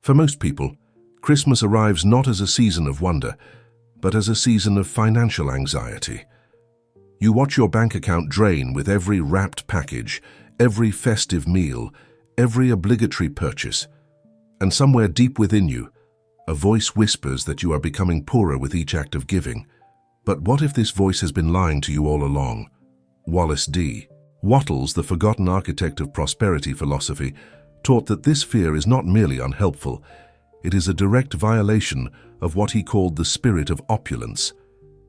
For most people, Christmas arrives not as a season of wonder, but as a season of financial anxiety. You watch your bank account drain with every wrapped package, every festive meal, every obligatory purchase, and somewhere deep within you, a voice whispers that you are becoming poorer with each act of giving. But what if this voice has been lying to you all along? Wallace D. Wattles, the forgotten architect of prosperity philosophy, taught that this fear is not merely unhelpful, it is a direct violation of what he called the spirit of opulence.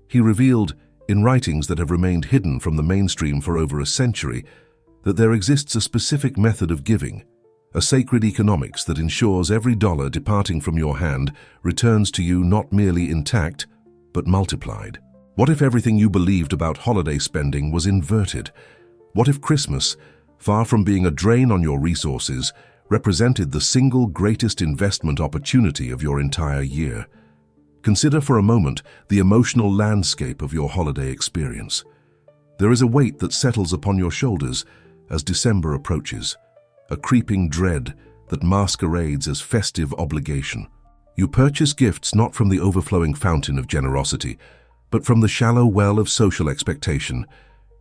He revealed, in writings that have remained hidden from the mainstream for over a century, that there exists a specific method of giving, a sacred economics that ensures every dollar departing from your hand returns to you not merely intact, but multiplied. What if everything you believed about holiday spending was inverted? What if Christmas, far from being a drain on your resources, represented the single greatest investment opportunity of your entire year? Consider for a moment the emotional landscape of your holiday experience. There is a weight that settles upon your shoulders as December approaches, a creeping dread that masquerades as festive obligation. You purchase gifts not from the overflowing fountain of generosity, but from the shallow well of social expectation.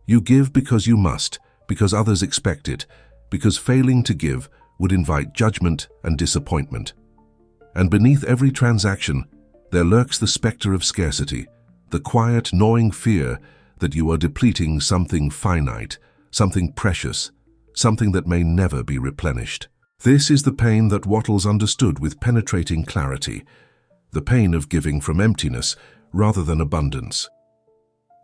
You give because you must, because others expect it, because failing to give would invite judgment and disappointment. And beneath every transaction, there lurks the specter of scarcity, the quiet, gnawing fear that you are depleting something finite, something precious, something that may never be replenished. This is the pain that Wattles understood with penetrating clarity, the pain of giving from emptiness rather than abundance.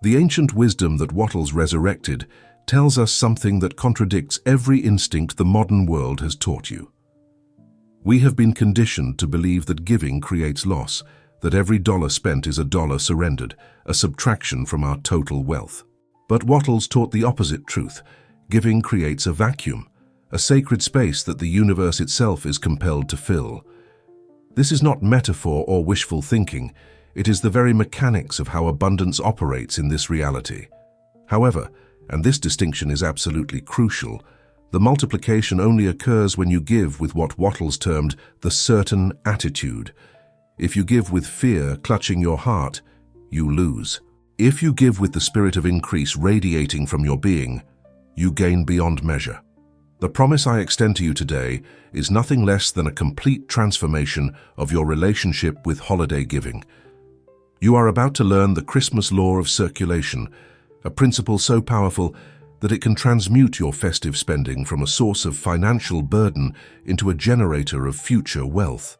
The ancient wisdom that Wattles resurrected tells us something that contradicts every instinct the modern world has taught you. We have been conditioned to believe that giving creates loss, that every dollar spent is a dollar surrendered, a subtraction from our total wealth. But Wattles taught the opposite truth. Giving creates a vacuum, a sacred space that the universe itself is compelled to fill. This is not metaphor or wishful thinking. It is the very mechanics of how abundance operates in this reality. However, and this distinction is absolutely crucial, the multiplication only occurs when you give with what Wattles termed the certain attitude. If you give with fear clutching your heart, you lose. If you give with the spirit of increase radiating from your being, you gain beyond measure. The promise I extend to you today is nothing less than a complete transformation of your relationship with holiday giving. You are about to learn the Christmas law of circulation, a principle so powerful that it can transmute your festive spending from a source of financial burden into a generator of future wealth.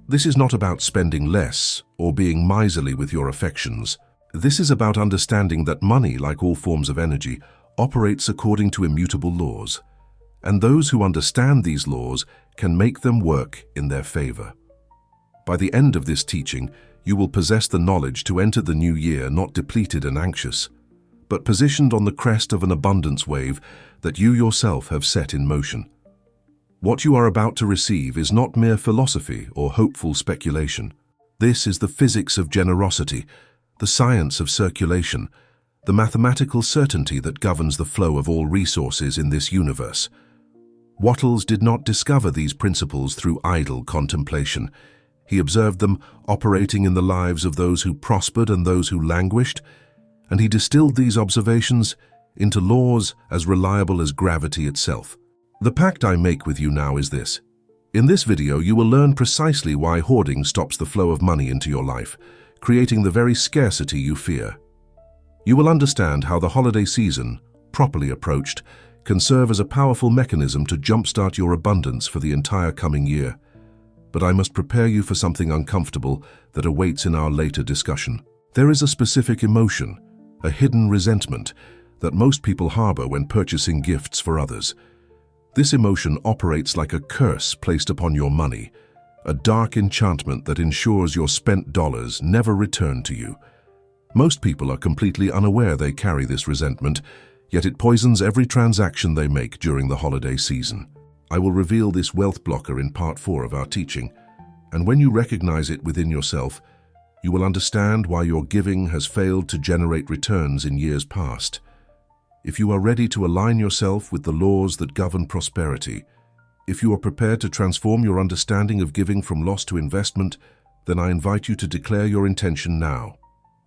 This is not about spending less or being miserly with your affections. This is about understanding that money, like all forms of energy, operates according to immutable laws, and those who understand these laws can make them work in their favor. By the end of this teaching, you will possess the knowledge to enter the new year not depleted and anxious, but positioned on the crest of an abundance wave that you yourself have set in motion. What you are about to receive is not mere philosophy or hopeful speculation. This is the physics of generosity, the science of circulation, the mathematical certainty that governs the flow of all resources in this universe. Wattles did not discover these principles through idle contemplation. He observed them operating in the lives of those who prospered and those who languished, and he distilled these observations into laws as reliable as gravity itself. The pact I make with you now is this. In this video, you will learn precisely why hoarding stops the flow of money into your life, creating the very scarcity you fear. You will understand how the holiday season, properly approached, can serve as a powerful mechanism to jumpstart your abundance for the entire coming year. But I must prepare you for something uncomfortable that awaits in our later discussion. There is a specific emotion, a hidden resentment, that most people harbor when purchasing gifts for others. This emotion operates like a curse placed upon your money, a dark enchantment that ensures your spent dollars never return to you. Most people are completely unaware they carry this resentment, yet it poisons every transaction they make during the holiday season. I will reveal this wealth blocker in part 4 of our teaching, and when you recognize it within yourself, you will understand why your giving has failed to generate returns in years past. If you are ready to align yourself with the laws that govern prosperity, If you are prepared to transform your understanding of giving from loss to investment, then I invite you to declare your intention now.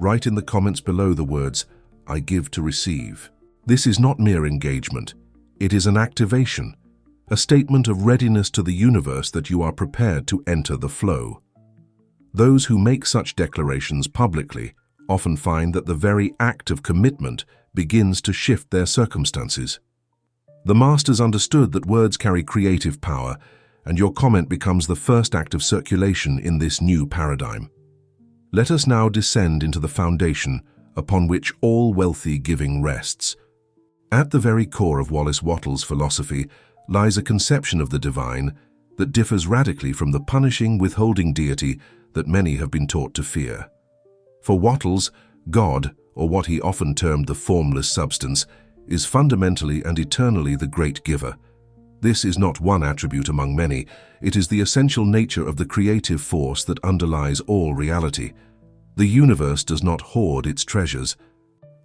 Write in the comments below the words, "I give to receive." This is not mere engagement. It is an activation, a statement of readiness to the universe that you are prepared to enter the flow. Those who make such declarations publicly often find that the very act of commitment begins to shift their circumstances. The masters understood that words carry creative power, and your comment becomes the first act of circulation in this new paradigm. Let us now descend into the foundation upon which all wealthy giving rests. At the very core of Wallace philosophy lies a conception of the divine that differs radically from the punishing, withholding deity that many have been taught to fear. For Wattles, God, or what he often termed the formless substance, is fundamentally and eternally the great giver. This is not one attribute among many. It is the essential nature of the creative force that underlies all reality. The universe does not hoard its treasures.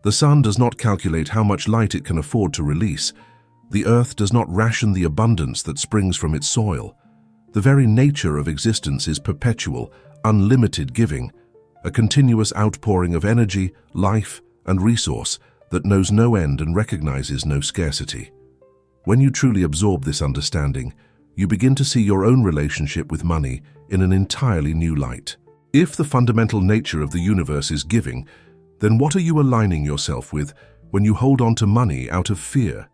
The sun does not calculate how much light it can afford to release. The earth does not ration the abundance that springs from its soil. The very nature of existence is perpetual, unlimited giving, a continuous outpouring of energy, life, and resource that knows no end and recognizes no scarcity. When you truly absorb this understanding, you begin to see your own relationship with money in an entirely new light. If the fundamental nature of the universe is giving, then what are you aligning yourself with when you hold on to money out of fear?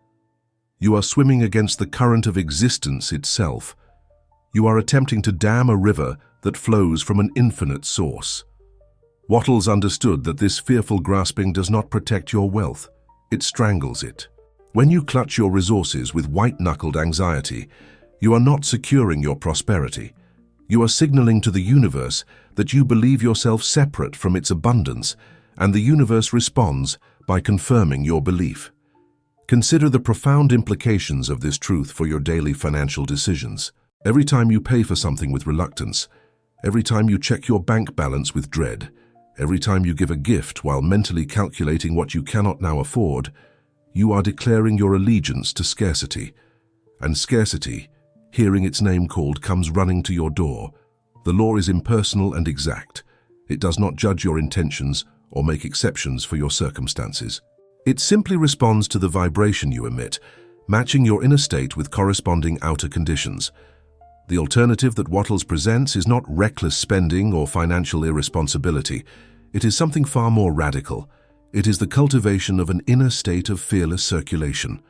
You are swimming against the current of existence itself. You are attempting to dam a river that flows from an infinite source. Wattles understood that this fearful grasping does not protect your wealth, it strangles it. When you clutch your resources with white-knuckled anxiety, you are not securing your prosperity. You are signaling to the universe that you believe yourself separate from its abundance, and the universe responds by confirming your belief. Consider the profound implications of this truth for your daily financial decisions. Every time you pay for something with reluctance, every time you check your bank balance with dread, every time you give a gift while mentally calculating what you cannot now afford, you are declaring your allegiance to scarcity. And scarcity, hearing its name called, comes running to your door. The law is impersonal and exact. It does not judge your intentions or make exceptions for your circumstances. It simply responds to the vibration you emit, matching your inner state with corresponding outer conditions. The alternative that Wattles presents is not reckless spending or financial irresponsibility. It is something far more radical. It is the cultivation of an inner state of fearless circulation.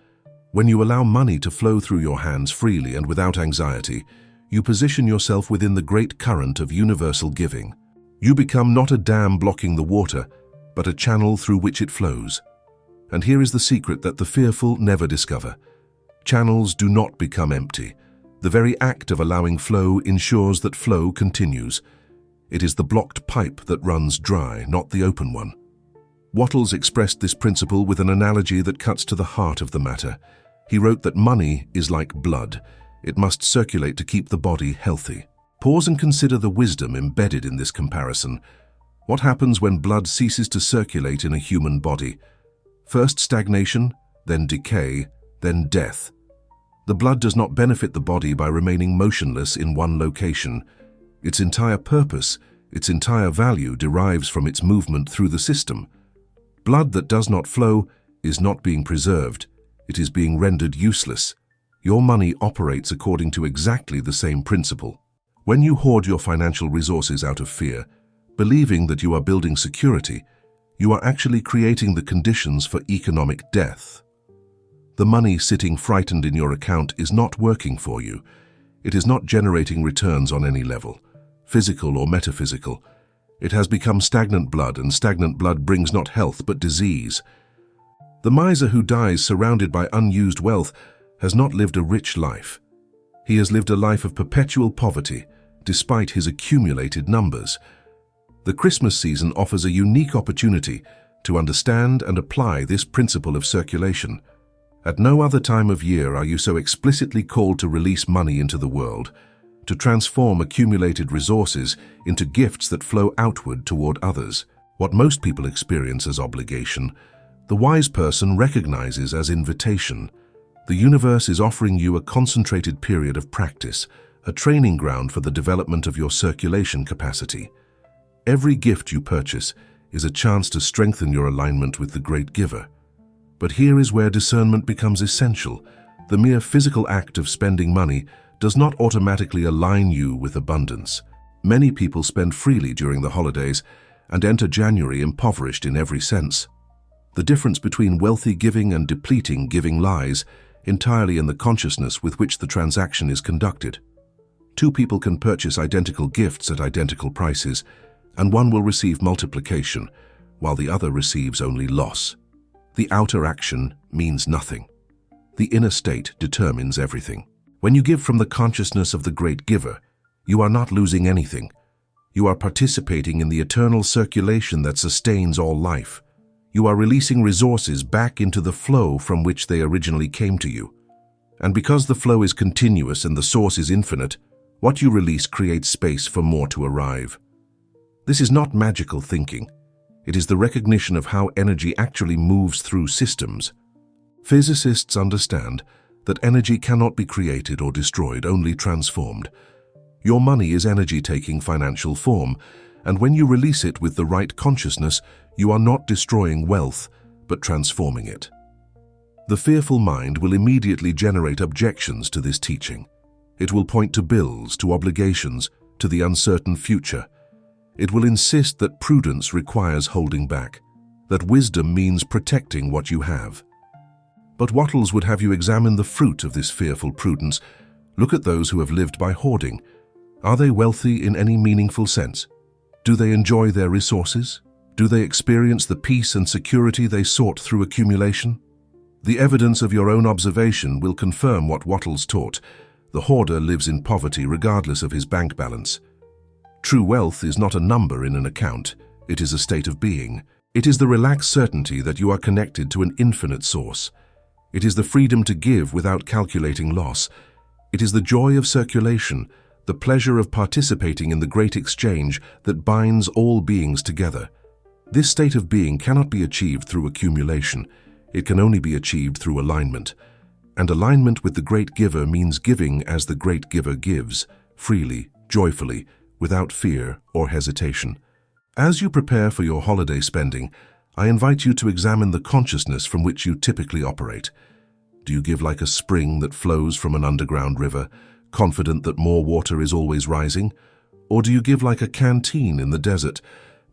When you allow money to flow through your hands freely and without anxiety, you position yourself within the great current of universal giving. You become not a dam blocking the water, but a channel through which it flows. And here is the secret that the fearful never discover. Channels do not become empty. The very act of allowing flow ensures that flow continues. It is the blocked pipe that runs dry, not the open one. Wattles expressed this principle with an analogy that cuts to the heart of the matter. He wrote that money is like blood. It must circulate to keep the body healthy. Pause and consider the wisdom embedded in this comparison. What happens when blood ceases to circulate in a human body? First stagnation, then decay, then death. The blood does not benefit the body by remaining motionless in one location. Its entire purpose, its entire value derives from its movement through the system. Blood that does not flow is not being preserved. It is being rendered useless. Your money operates according to exactly the same principle. When you hoard your financial resources out of fear, believing that you are building security, you are actually creating the conditions for economic death. The money sitting frightened in your account is not working for you. It is not generating returns on any level, physical or metaphysical. It has become stagnant blood, and stagnant blood brings not health but disease. The miser who dies surrounded by unused wealth has not lived a rich life. He has lived a life of perpetual poverty, despite his accumulated numbers. The Christmas season offers a unique opportunity to understand and apply this principle of circulation. At no other time of year are you so explicitly called to release money into the world, to transform accumulated resources into gifts that flow outward toward others. What most people experience as obligation, the wise person recognizes as invitation. The universe is offering you a concentrated period of practice, a training ground for the development of your circulation capacity. Every gift you purchase is a chance to strengthen your alignment with the great giver. But here is where discernment becomes essential. The mere physical act of spending money does not automatically align you with abundance. Many people spend freely during the holidays and enter January impoverished in every sense. The difference between wealthy giving and depleting giving lies entirely in the consciousness with which the transaction is conducted. Two people can purchase identical gifts at identical prices, and one will receive multiplication, while the other receives only loss. The outer action means nothing. The inner state determines everything. When you give from the consciousness of the great giver, you are not losing anything. You are participating in the eternal circulation that sustains all life. You are releasing resources back into the flow from which they originally came to you. And because the flow is continuous and the source is infinite, what you release creates space for more to arrive. This is not magical thinking. It is the recognition of how energy actually moves through systems. Physicists understand that energy cannot be created or destroyed, only transformed. Your money is energy taking financial form, and when you release it with the right consciousness, you are not destroying wealth, but transforming it. The fearful mind will immediately generate objections to this teaching. It will point to bills, to obligations, to the uncertain future. It will insist that prudence requires holding back, that wisdom means protecting what you have. But Wattles would have you examine the fruit of this fearful prudence. Look at those who have lived by hoarding. Are they wealthy in any meaningful sense? Do they enjoy their resources? Do they experience the peace and security they sought through accumulation? The evidence of your own observation will confirm what Wattles taught. The hoarder lives in poverty regardless of his bank balance. True wealth is not a number in an account. It is a state of being. It is the relaxed certainty that you are connected to an infinite source. It is the freedom to give without calculating loss. It is the joy of circulation, the pleasure of participating in the great exchange that binds all beings together. This state of being cannot be achieved through accumulation. It can only be achieved through alignment. And alignment with the great giver means giving as the great giver gives, freely, joyfully, without fear or hesitation. As you prepare for your holiday spending, I invite you to examine the consciousness from which you typically operate. Do you give like a spring that flows from an underground river, confident that more water is always rising? Or do you give like a canteen in the desert,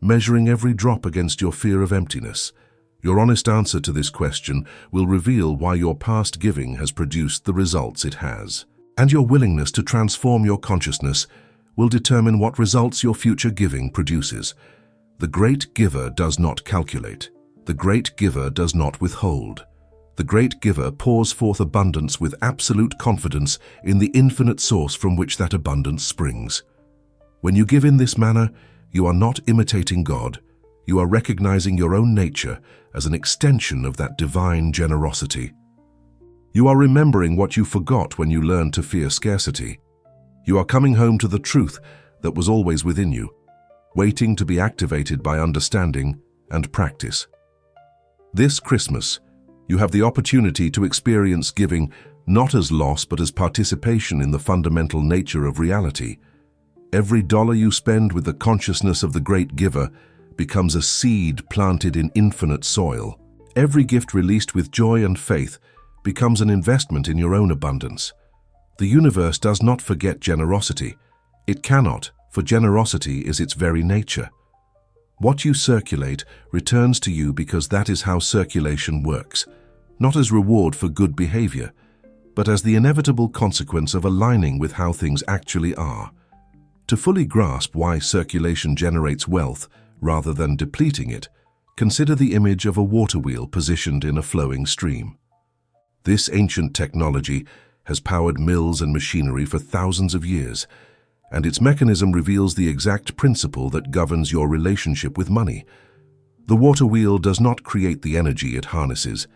measuring every drop against your fear of emptiness? Your honest answer to this question will reveal why your past giving has produced the results it has. And your willingness to transform your consciousness will determine what results your future giving produces. The great giver does not calculate. The great giver does not withhold. The great giver pours forth abundance with absolute confidence in the infinite source from which that abundance springs. When you give in this manner, you are not imitating God. You are recognizing your own nature as an extension of that divine generosity. You are remembering what you forgot when you learned to fear scarcity. You are coming home to the truth that was always within you, waiting to be activated by understanding and practice. This Christmas, you have the opportunity to experience giving not as loss but as participation in the fundamental nature of reality. Every dollar you spend with the consciousness of the great giver becomes a seed planted in infinite soil. Every gift released with joy and faith becomes an investment in your own abundance. The universe does not forget generosity. It cannot, for generosity is its very nature. What you circulate returns to you because that is how circulation works, not as reward for good behavior, but as the inevitable consequence of aligning with how things actually are. To fully grasp why circulation generates wealth rather than depleting it, consider the image of a water wheel positioned in a flowing stream. This ancient technology has powered mills and machinery for thousands of years, and its mechanism reveals the exact principle that governs your relationship with money. The water wheel does not create the energy it harnesses.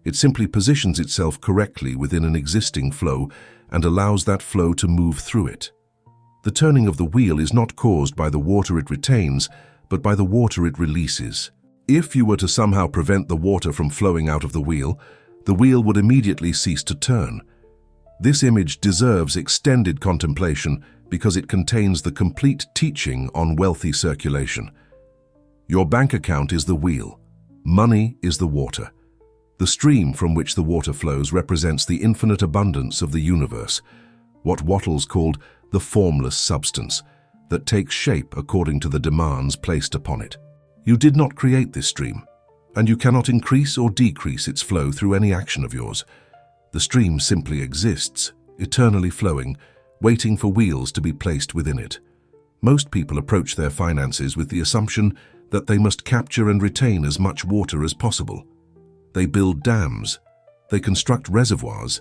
It simply positions itself correctly within an existing flow and allows that flow to move through it. The turning of the wheel is not caused by the water it retains, but by the water it releases. If you were to somehow prevent the water from flowing out of the wheel, the wheel would immediately cease to turn. This image deserves extended contemplation because it contains the complete teaching on wealthy circulation. Your bank account is the wheel. Money is the water. The stream from which the water flows represents the infinite abundance of the universe, what Wattles called the formless substance, that takes shape according to the demands placed upon it. You did not create this stream, and you cannot increase or decrease its flow through any action of yours. The stream simply exists, eternally flowing, waiting for wheels to be placed within it. Most people approach their finances with the assumption that they must capture and retain as much water as possible. They build dams, they construct reservoirs,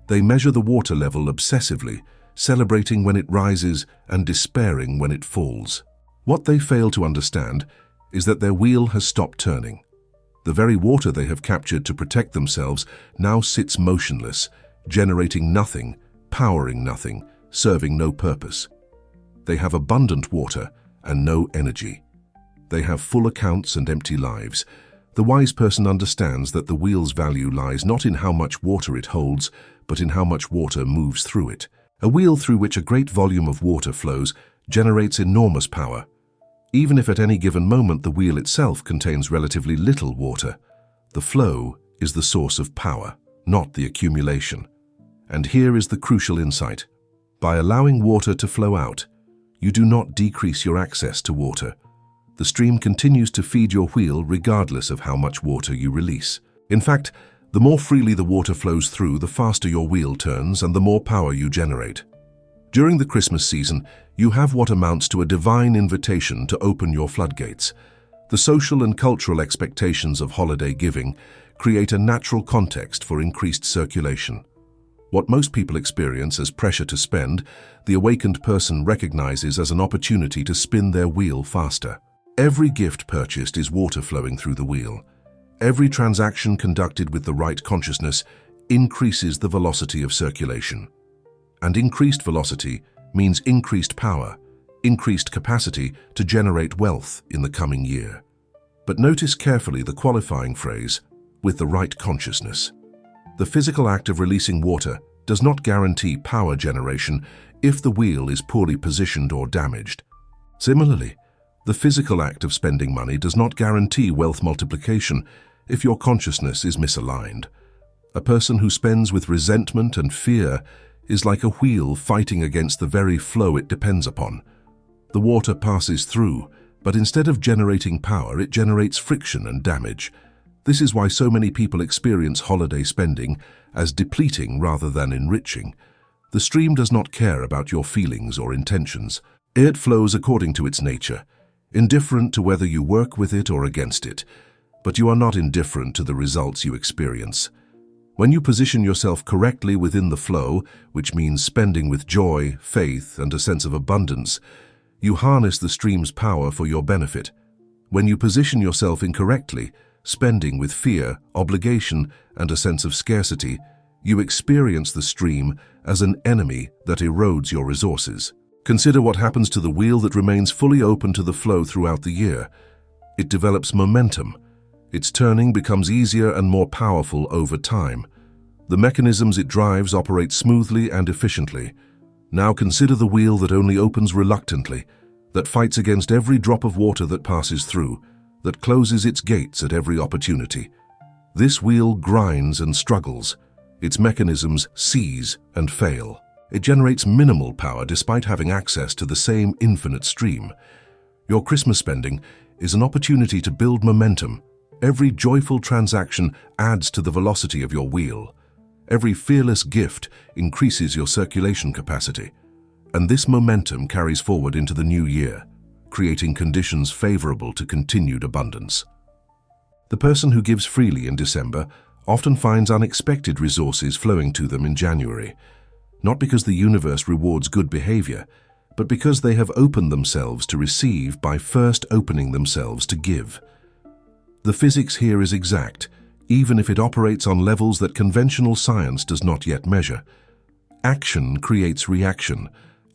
they measure the water level obsessively, celebrating when it rises and despairing when it falls. What they fail to understand is that their wheel has stopped turning. The very water they have captured to protect themselves now sits motionless, generating nothing, powering nothing, serving no purpose. They have abundant water and no energy. They have full accounts and empty lives. The wise person understands that the wheel's value lies not in how much water it holds, but in how much water moves through it. A wheel through which a great volume of water flows generates enormous power. Even if at any given moment the wheel itself contains relatively little water, the flow is the source of power, not the accumulation. And here is the crucial insight. By allowing water to flow out, you do not decrease your access to water. The stream continues to feed your wheel regardless of how much water you release. In fact, the more freely the water flows through, the faster your wheel turns and the more power you generate. During the Christmas season, you have what amounts to a divine invitation to open your floodgates. The social and cultural expectations of holiday giving create a natural context for increased circulation. What most people experience as pressure to spend, the awakened person recognizes as an opportunity to spin their wheel faster. Every gift purchased is water flowing through the wheel. Every transaction conducted with the right consciousness increases the velocity of circulation. And increased velocity means increased power, increased capacity to generate wealth in the coming year. But notice carefully the qualifying phrase, with the right consciousness. The physical act of releasing water does not guarantee power generation if the wheel is poorly positioned or damaged. Similarly, the physical act of spending money does not guarantee wealth multiplication if your consciousness is misaligned. A person who spends with resentment and fear is like a wheel fighting against the very flow it depends upon. The water passes through, but instead of generating power, it generates friction and damage. This is why so many people experience holiday spending as depleting rather than enriching. The stream does not care about your feelings or intentions. It flows according to its nature, indifferent to whether you work with it or against it. But you are not indifferent to the results you experience. When you position yourself correctly within the flow, which means spending with joy, faith, and a sense of abundance, you harness the stream's power for your benefit. When you position yourself incorrectly, spending with fear, obligation, and a sense of scarcity, you experience the stream as an enemy that erodes your resources. Consider what happens to the wheel that remains fully open to the flow throughout the year. It develops momentum. Its turning becomes easier and more powerful over time. The mechanisms it drives operate smoothly and efficiently. Now consider the wheel that only opens reluctantly, that fights against every drop of water that passes through, that closes its gates at every opportunity. This wheel grinds and struggles. Its mechanisms seize and fail. It generates minimal power despite having access to the same infinite stream. Your Christmas spending is an opportunity to build momentum. Every joyful transaction adds to the velocity of your wheel. Every fearless gift increases your circulation capacity. And this momentum carries forward into the new year, creating conditions favorable to continued abundance. The person who gives freely in December often finds unexpected resources flowing to them in January, not because the universe rewards good behavior, but because they have opened themselves to receive by first opening themselves to give. The physics here is exact, even if it operates on levels that conventional science does not yet measure. Action creates reaction.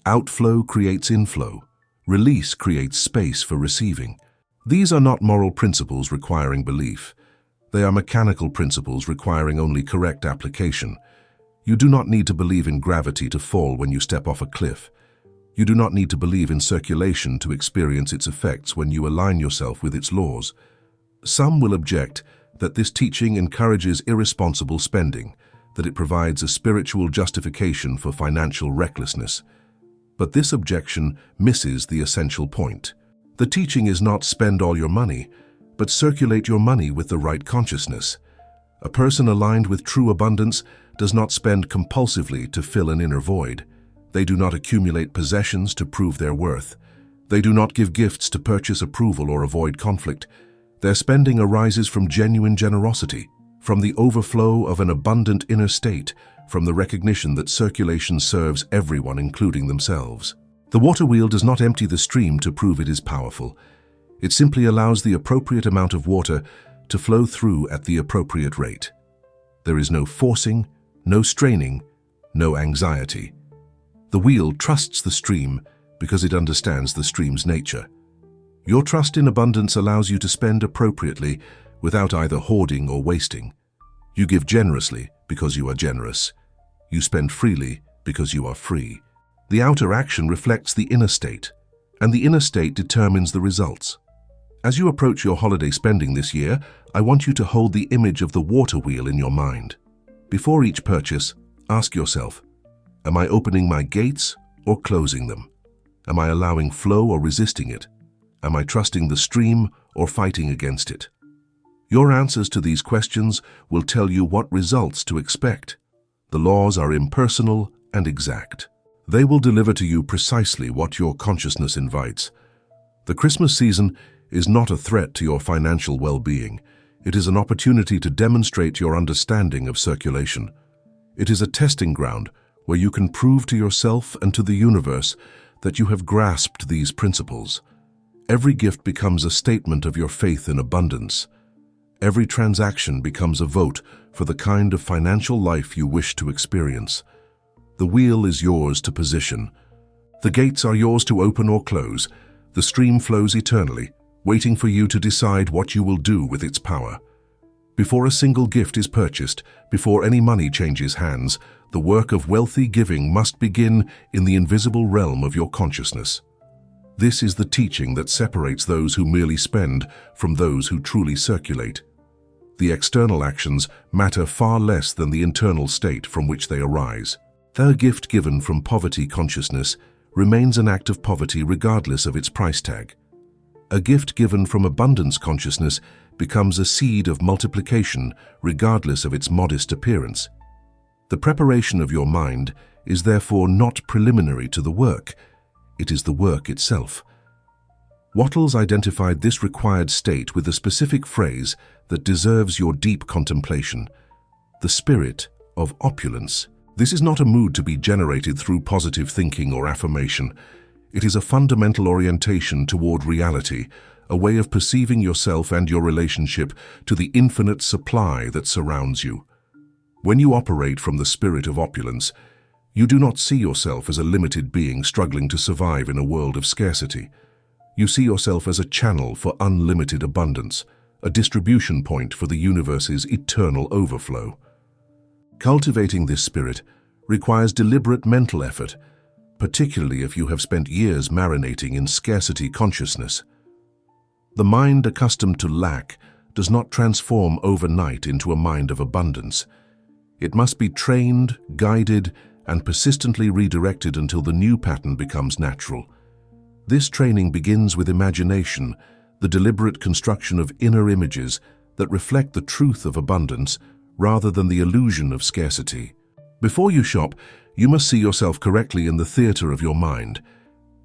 Outflow creates inflow. Release creates space for receiving. These are not moral principles requiring belief. They are mechanical principles requiring only correct application. You do not need to believe in gravity to fall when you step off a cliff. You do not need to believe in circulation to experience its effects when you align yourself with its laws. Some will object that this teaching encourages irresponsible spending, that it provides a spiritual justification for financial recklessness. But this objection misses the essential point. The teaching is not spend all your money, but circulate your money with the right consciousness. A person aligned with true abundance does not spend compulsively to fill an inner void. They do not accumulate possessions to prove their worth. They do not give gifts to purchase approval or avoid conflict. Their spending arises from genuine generosity, from the overflow of an abundant inner state, from the recognition that circulation serves everyone, including themselves. The water wheel does not empty the stream to prove it is powerful. It simply allows the appropriate amount of water to flow through at the appropriate rate. There is no forcing, no straining, no anxiety. The wheel trusts the stream because it understands the stream's nature. Your trust in abundance allows you to spend appropriately without either hoarding or wasting. You give generously because you are generous. You spend freely because you are free. The outer action reflects the inner state, and the inner state determines the results. As you approach your holiday spending this year, I want you to hold the image of the water wheel in your mind. Before each purchase, ask yourself, am I opening my gates or closing them? Am I allowing flow or resisting it? Am I trusting the stream or fighting against it? Your answers to these questions will tell you what results to expect. The laws are impersonal and exact. They will deliver to you precisely what your consciousness invites. The Christmas season is not a threat to your financial well-being. It is an opportunity to demonstrate your understanding of circulation. It is a testing ground where you can prove to yourself and to the universe that you have grasped these principles. Every gift becomes a statement of your faith in abundance. Every transaction becomes a vote for the kind of financial life you wish to experience. The wheel is yours to position. The gates are yours to open or close. The stream flows eternally, waiting for you to decide what you will do with its power. Before a single gift is purchased, before any money changes hands, the work of wealthy giving must begin in the invisible realm of your consciousness. This is the teaching that separates those who merely spend from those who truly circulate. The external actions matter far less than the internal state from which they arise. The gift given from poverty consciousness remains an act of poverty regardless of its price tag. A gift given from abundance consciousness becomes a seed of multiplication regardless of its modest appearance. The preparation of your mind is therefore not preliminary to the work. It is the work itself. Wattles identified this required state with a specific phrase that deserves your deep contemplation: the spirit of opulence. This is not a mood to be generated through positive thinking or affirmation. It is a fundamental orientation toward reality, a way of perceiving yourself and your relationship to the infinite supply that surrounds you. When you operate from the spirit of opulence, you do not see yourself as a limited being struggling to survive in a world of scarcity. You see yourself as a channel for unlimited abundance, a distribution point for the universe's eternal overflow. Cultivating this spirit requires deliberate mental effort, particularly if you have spent years marinating in scarcity consciousness. The mind accustomed to lack does not transform overnight into a mind of abundance. It must be trained, guided, and persistently redirected until the new pattern becomes natural. This training begins with imagination, the deliberate construction of inner images that reflect the truth of abundance rather than the illusion of scarcity. Before you shop, you must see yourself correctly in the theater of your mind.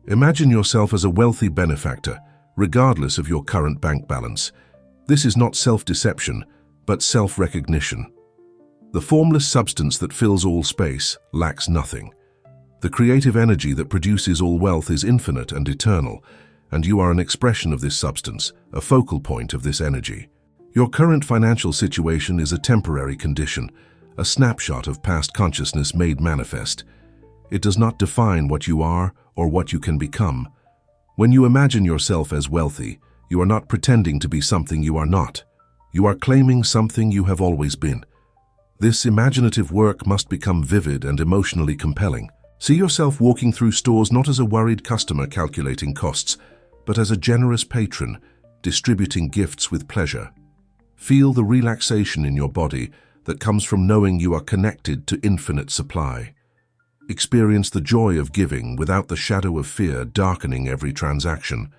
Imagine yourself as a wealthy benefactor, regardless of your current bank balance. This is not self-deception, but self-recognition. The formless substance that fills all space lacks nothing. The creative energy that produces all wealth is infinite and eternal, and you are an expression of this substance, a focal point of this energy. Your current financial situation is a temporary condition, a snapshot of past consciousness made manifest. It does not define what you are or what you can become. When you imagine yourself as wealthy, you are not pretending to be something you are not. You are claiming something you have always been. This imaginative work must become vivid and emotionally compelling. See yourself walking through stores not as a worried customer calculating costs, but as a generous patron, distributing gifts with pleasure. Feel the relaxation in your body that comes from knowing you are connected to infinite supply. Experience the joy of giving without the shadow of fear darkening every transaction.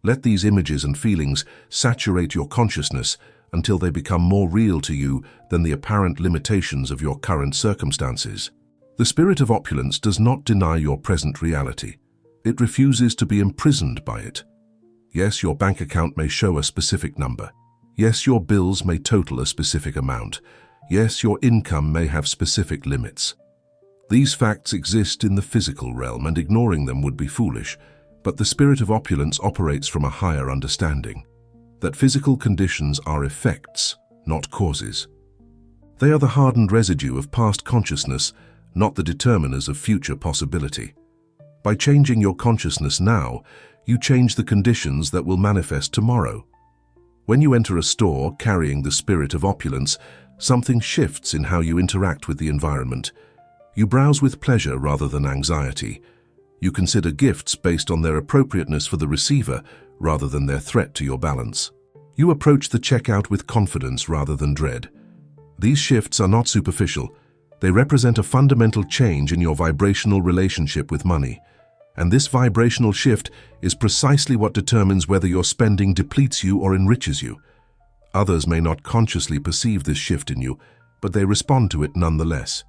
Let these images and feelings saturate your consciousness until they become more real to you than the apparent limitations of your current circumstances. The spirit of opulence does not deny your present reality. It refuses to be imprisoned by it. Yes, your bank account may show a specific number. Yes, your bills may total a specific amount. Yes, your income may have specific limits. These facts exist in the physical realm, and ignoring them would be foolish, but the spirit of opulence operates from a higher understanding, that physical conditions are effects, not causes. They are the hardened residue of past consciousness, not the determiners of future possibility. By changing your consciousness now, you change the conditions that will manifest tomorrow. When you enter a store carrying the spirit of opulence, something shifts in how you interact with the environment. You browse with pleasure rather than anxiety. You consider gifts based on their appropriateness for the receiver rather than their threat to your balance. You approach the checkout with confidence rather than dread. These shifts are not superficial. They represent a fundamental change in your vibrational relationship with money. And this vibrational shift is precisely what determines whether your spending depletes you or enriches you. Others may not consciously perceive this shift in you, but they respond to it nonetheless.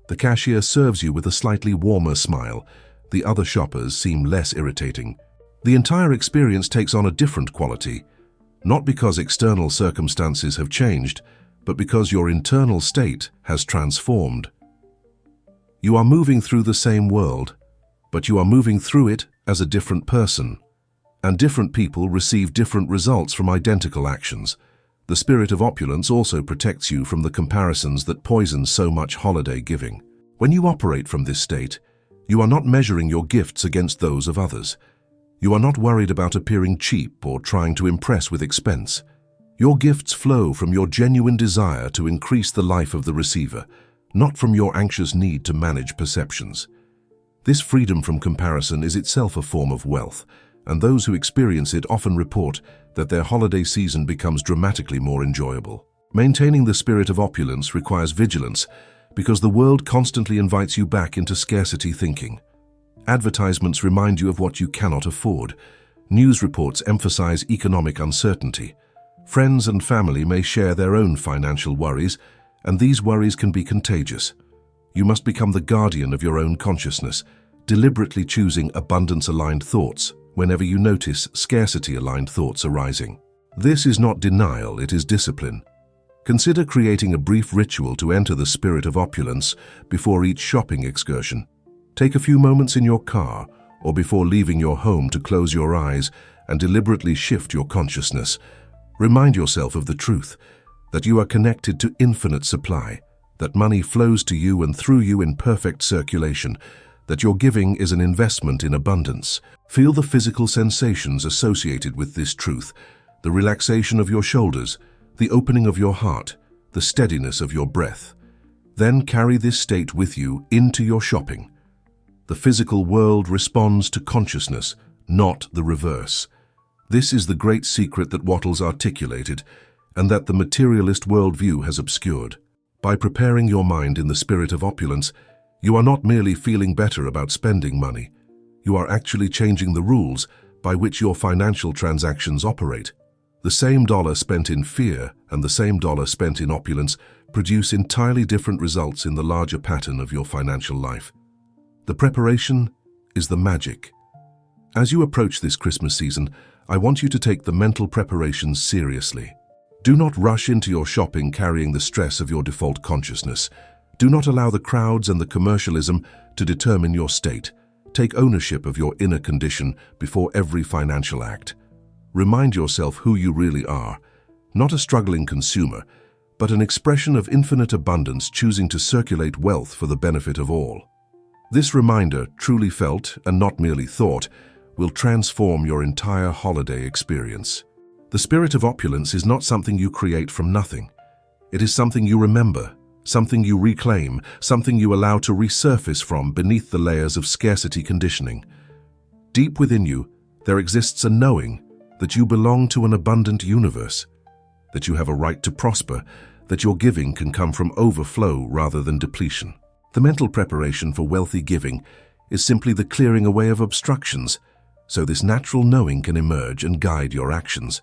The cashier serves you with a slightly warmer smile. The other shoppers seem less irritating. The entire experience takes on a different quality, not because external circumstances have changed, but because your internal state has transformed. You are moving through the same world, but you are moving through it as a different person. And different people receive different results from identical actions. The spirit of opulence also protects you from the comparisons that poison so much holiday giving. When you operate from this state, you are not measuring your gifts against those of others. You are not worried about appearing cheap or trying to impress with expense. Your gifts flow from your genuine desire to increase the life of the receiver, not from your anxious need to manage perceptions. This freedom from comparison is itself a form of wealth, and those who experience it often report that their holiday season becomes dramatically more enjoyable. Maintaining the spirit of opulence requires vigilance because the world constantly invites you back into scarcity thinking. Advertisements remind you of what you cannot afford. News reports emphasize economic uncertainty. Friends and family may share their own financial worries, and these worries can be contagious. You must become the guardian of your own consciousness, deliberately choosing abundance-aligned thoughts whenever you notice scarcity-aligned thoughts arising. This is not denial, it is discipline. Consider creating a brief ritual to enter the spirit of opulence before each shopping excursion. Take a few moments in your car or before leaving your home to close your eyes and deliberately shift your consciousness. Remind yourself of the truth, that you are connected to infinite supply, that money flows to you and through you in perfect circulation, that your giving is an investment in abundance. Feel the physical sensations associated with this truth, the relaxation of your shoulders, the opening of your heart, the steadiness of your breath. Then carry this state with you into your shopping. The physical world responds to consciousness, not the reverse. This is the great secret that Wattles articulated and that the materialist worldview has obscured. By preparing your mind in the spirit of opulence, you are not merely feeling better about spending money. You are actually changing the rules by which your financial transactions operate. The same dollar spent in fear and the same dollar spent in opulence produce entirely different results in the larger pattern of your financial life. The preparation is the magic. As you approach this Christmas season, I want you to take the mental preparations seriously. Do not rush into your shopping carrying the stress of your default consciousness. Do not allow the crowds and the commercialism to determine your state. Take ownership of your inner condition before every financial act. Remind yourself who you really are, not a struggling consumer, but an expression of infinite abundance choosing to circulate wealth for the benefit of all. This reminder, truly felt and not merely thought, will transform your entire holiday experience. The spirit of opulence is not something you create from nothing. It is something you remember, something you reclaim, something you allow to resurface from beneath the layers of scarcity conditioning. Deep within you, there exists a knowing that you belong to an abundant universe, that you have a right to prosper, that your giving can come from overflow rather than depletion. The mental preparation for wealthy giving is simply the clearing away of obstructions, so this natural knowing can emerge and guide your actions.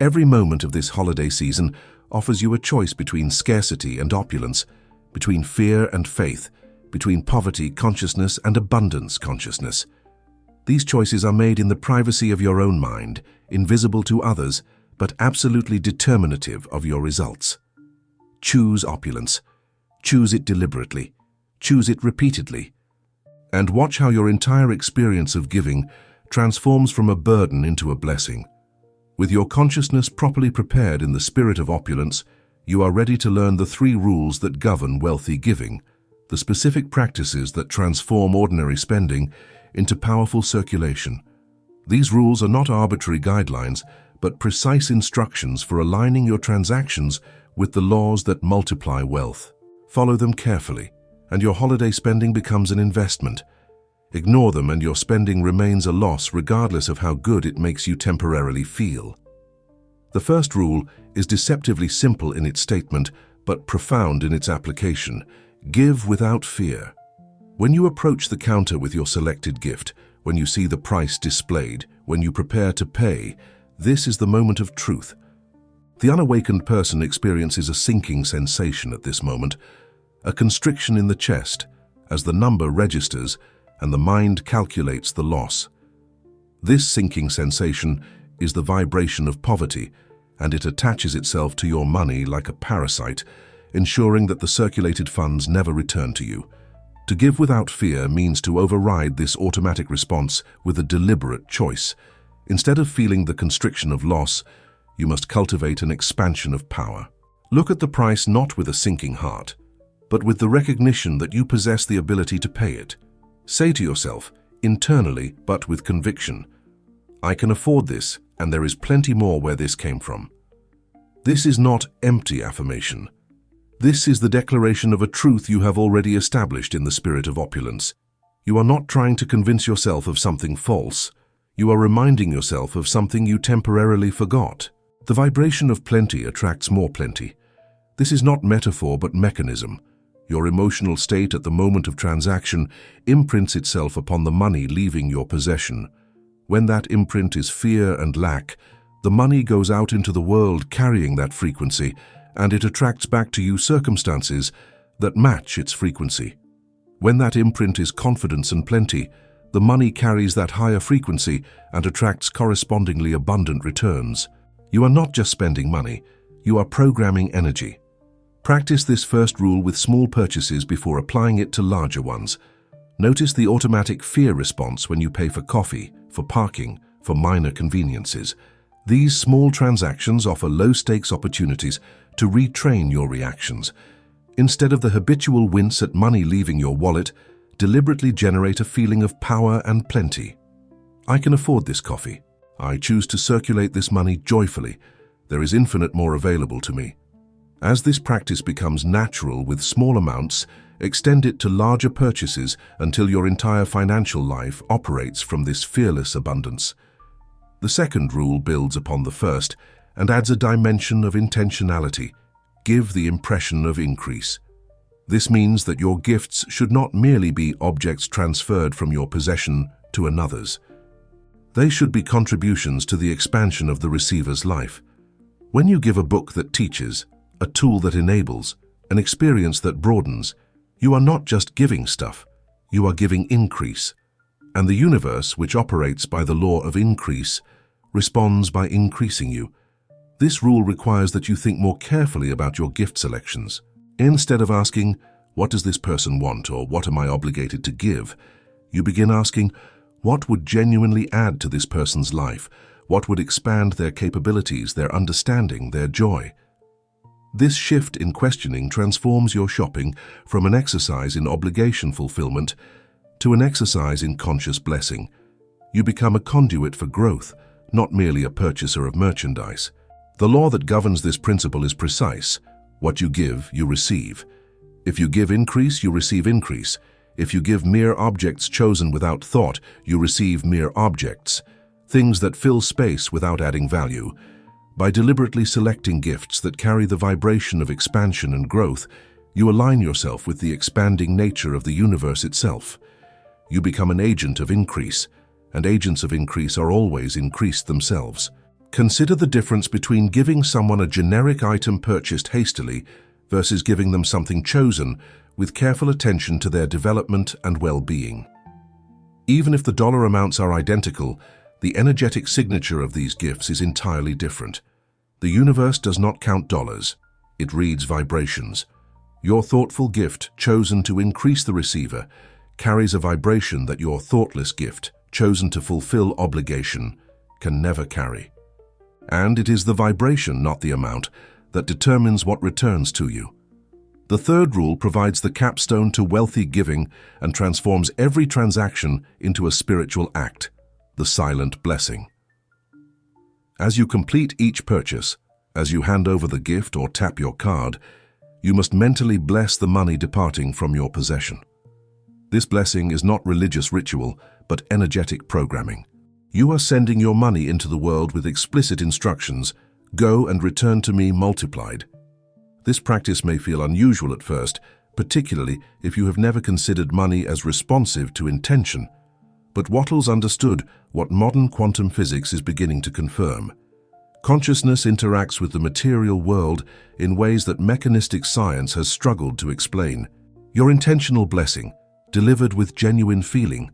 Every moment of this holiday season offers you a choice between scarcity and opulence, between fear and faith, between poverty consciousness and abundance consciousness. These choices are made in the privacy of your own mind, invisible to others, but absolutely determinative of your results. Choose opulence. Choose it deliberately. Choose it repeatedly. And watch how your entire experience of giving transforms from a burden into a blessing. With your consciousness properly prepared in the spirit of opulence, you are ready to learn the 3 rules that govern wealthy giving, the specific practices that transform ordinary spending into powerful circulation. These rules are not arbitrary guidelines, but precise instructions for aligning your transactions with the laws that multiply wealth. Follow them carefully, and your holiday spending becomes an investment. Ignore them and your spending remains a loss regardless of how good it makes you temporarily feel. The first rule is deceptively simple in its statement, but profound in its application. Give without fear. When you approach the counter with your selected gift, when you see the price displayed, when you prepare to pay, this is the moment of truth. The unawakened person experiences a sinking sensation at this moment, a constriction in the chest as the number registers and the mind calculates the loss. This sinking sensation is the vibration of poverty, and it attaches itself to your money like a parasite, ensuring that the circulated funds never return to you. To give without fear means to override this automatic response with a deliberate choice. Instead of feeling the constriction of loss, you must cultivate an expansion of power. Look at the price not with a sinking heart, but with the recognition that you possess the ability to pay it. Say to yourself, internally but with conviction, I can afford this, and there is plenty more where this came from. This is not empty affirmation. This is the declaration of a truth you have already established in the spirit of opulence. You are not trying to convince yourself of something false. You are reminding yourself of something you temporarily forgot. The vibration of plenty attracts more plenty. This is not metaphor but mechanism. Your emotional state at the moment of transaction imprints itself upon the money leaving your possession. When that imprint is fear and lack, the money goes out into the world carrying that frequency, and it attracts back to you circumstances that match its frequency. When that imprint is confidence and plenty, the money carries that higher frequency and attracts correspondingly abundant returns. You are not just spending money, you are programming energy. Practice this first rule with small purchases before applying it to larger ones. Notice the automatic fear response when you pay for coffee, for parking, for minor conveniences. These small transactions offer low-stakes opportunities to retrain your reactions. Instead of the habitual wince at money leaving your wallet, deliberately generate a feeling of power and plenty. I can afford this coffee. I choose to circulate this money joyfully. There is infinite more available to me. As this practice becomes natural with small amounts, extend it to larger purchases until your entire financial life operates from this fearless abundance. The second rule builds upon the first and adds a dimension of intentionality. Give the impression of increase. This means that your gifts should not merely be objects transferred from your possession to another's. They should be contributions to the expansion of the receiver's life. When you give a book that teaches, a tool that enables, an experience that broadens, you are not just giving stuff, you are giving increase. And the universe, which operates by the law of increase, responds by increasing you. This rule requires that you think more carefully about your gift selections. Instead of asking, what does this person want or what am I obligated to give, you begin asking, what would genuinely add to this person's life? What would expand their capabilities, their understanding, their joy? This shift in questioning transforms your shopping from an exercise in obligation fulfillment to an exercise in conscious blessing. You become a conduit for growth, not merely a purchaser of merchandise. The law that governs this principle is precise. What you give, you receive. If you give increase, you receive increase. If you give mere objects chosen without thought, you receive mere objects, things that fill space without adding value. By deliberately selecting gifts that carry the vibration of expansion and growth, you align yourself with the expanding nature of the universe itself. You become an agent of increase, and agents of increase are always increased themselves. Consider the difference between giving someone a generic item purchased hastily versus giving them something chosen with careful attention to their development and well-being. Even if the dollar amounts are identical, the energetic signature of these gifts is entirely different. The universe does not count dollars, it reads vibrations. Your thoughtful gift, chosen to increase the receiver, carries a vibration that your thoughtless gift, chosen to fulfill obligation, can never carry. And it is the vibration, not the amount, that determines what returns to you. The third rule provides the capstone to wealthy giving and transforms every transaction into a spiritual act, the silent blessing. As you complete each purchase, as you hand over the gift or tap your card, you must mentally bless the money departing from your possession. This blessing is not religious ritual, but energetic programming. You are sending your money into the world with explicit instructions: go and return to me multiplied. This practice may feel unusual at first, particularly if you have never considered money as responsive to intention. But Wattles understood what modern quantum physics is beginning to confirm. Consciousness interacts with the material world in ways that mechanistic science has struggled to explain. Your intentional blessing, delivered with genuine feeling,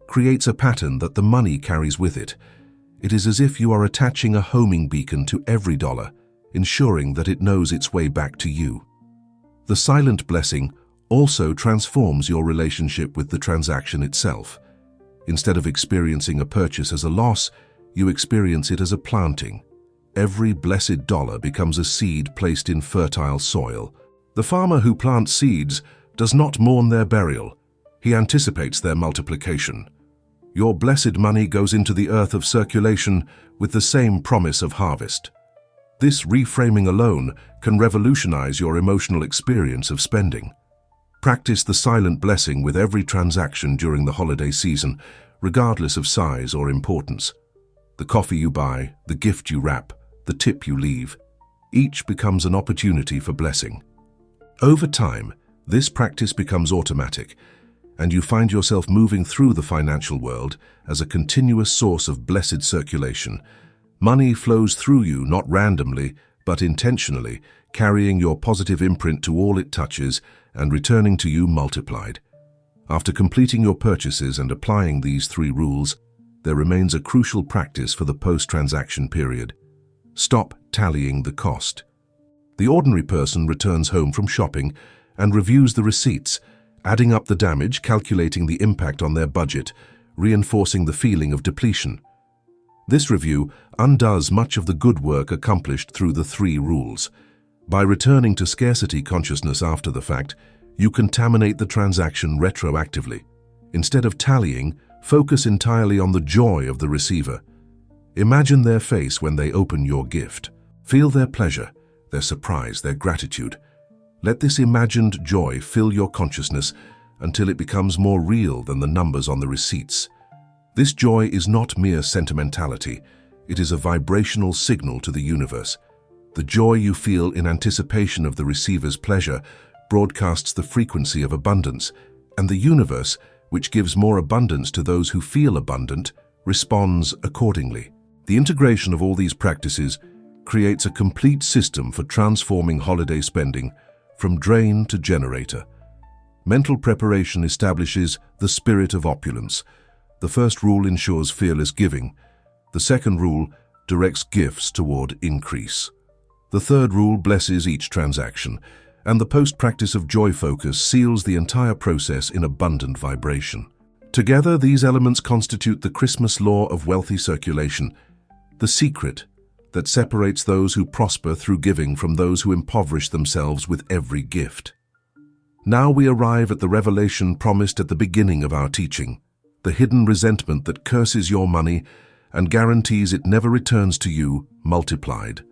creates a pattern that the money carries with it. It is as if you are attaching a homing beacon to every dollar, ensuring that it knows its way back to you. The silent blessing also transforms your relationship with the transaction itself. Instead of experiencing a purchase as a loss, you experience it as a planting. Every blessed dollar becomes a seed placed in fertile soil. The farmer who plants seeds does not mourn their burial. He anticipates their multiplication. Your blessed money goes into the earth of circulation with the same promise of harvest. This reframing alone can revolutionize your emotional experience of spending. Practice the silent blessing with every transaction during the holiday season, regardless of size or importance. The coffee you buy, the gift you wrap, the tip you leave, each becomes an opportunity for blessing. Over time, this practice becomes automatic, and you find yourself moving through the financial world as a continuous source of blessed circulation. Money flows through you not randomly, but intentionally, carrying your positive imprint to all it touches and returning to you multiplied. After completing your purchases and applying these 3 rules, there remains a crucial practice for the post-transaction period. Stop tallying the cost. The ordinary person returns home from shopping and reviews the receipts, adding up the damage, calculating the impact on their budget, reinforcing the feeling of depletion. This review undoes much of the good work accomplished through the 3 rules. By returning to scarcity consciousness after the fact, you contaminate the transaction retroactively. Instead of tallying, focus entirely on the joy of the receiver. Imagine their face when they open your gift. Feel their pleasure, their surprise, their gratitude. Let this imagined joy fill your consciousness until it becomes more real than the numbers on the receipts. This joy is not mere sentimentality, it is a vibrational signal to the universe. The joy you feel in anticipation of the receiver's pleasure broadcasts the frequency of abundance, and the universe, which gives more abundance to those who feel abundant, responds accordingly. The integration of all these practices creates a complete system for transforming holiday spending from drain to generator. Mental preparation establishes the spirit of opulence. The first rule ensures fearless giving. The second rule directs gifts toward increase. The third rule blesses each transaction, and the post-practice of joy focus seals the entire process in abundant vibration. Together, these elements constitute the Christmas law of wealthy circulation, the secret that separates those who prosper through giving from those who impoverish themselves with every gift. Now we arrive at the revelation promised at the beginning of our teaching, the hidden resentment that curses your money and guarantees it never returns to you multiplied.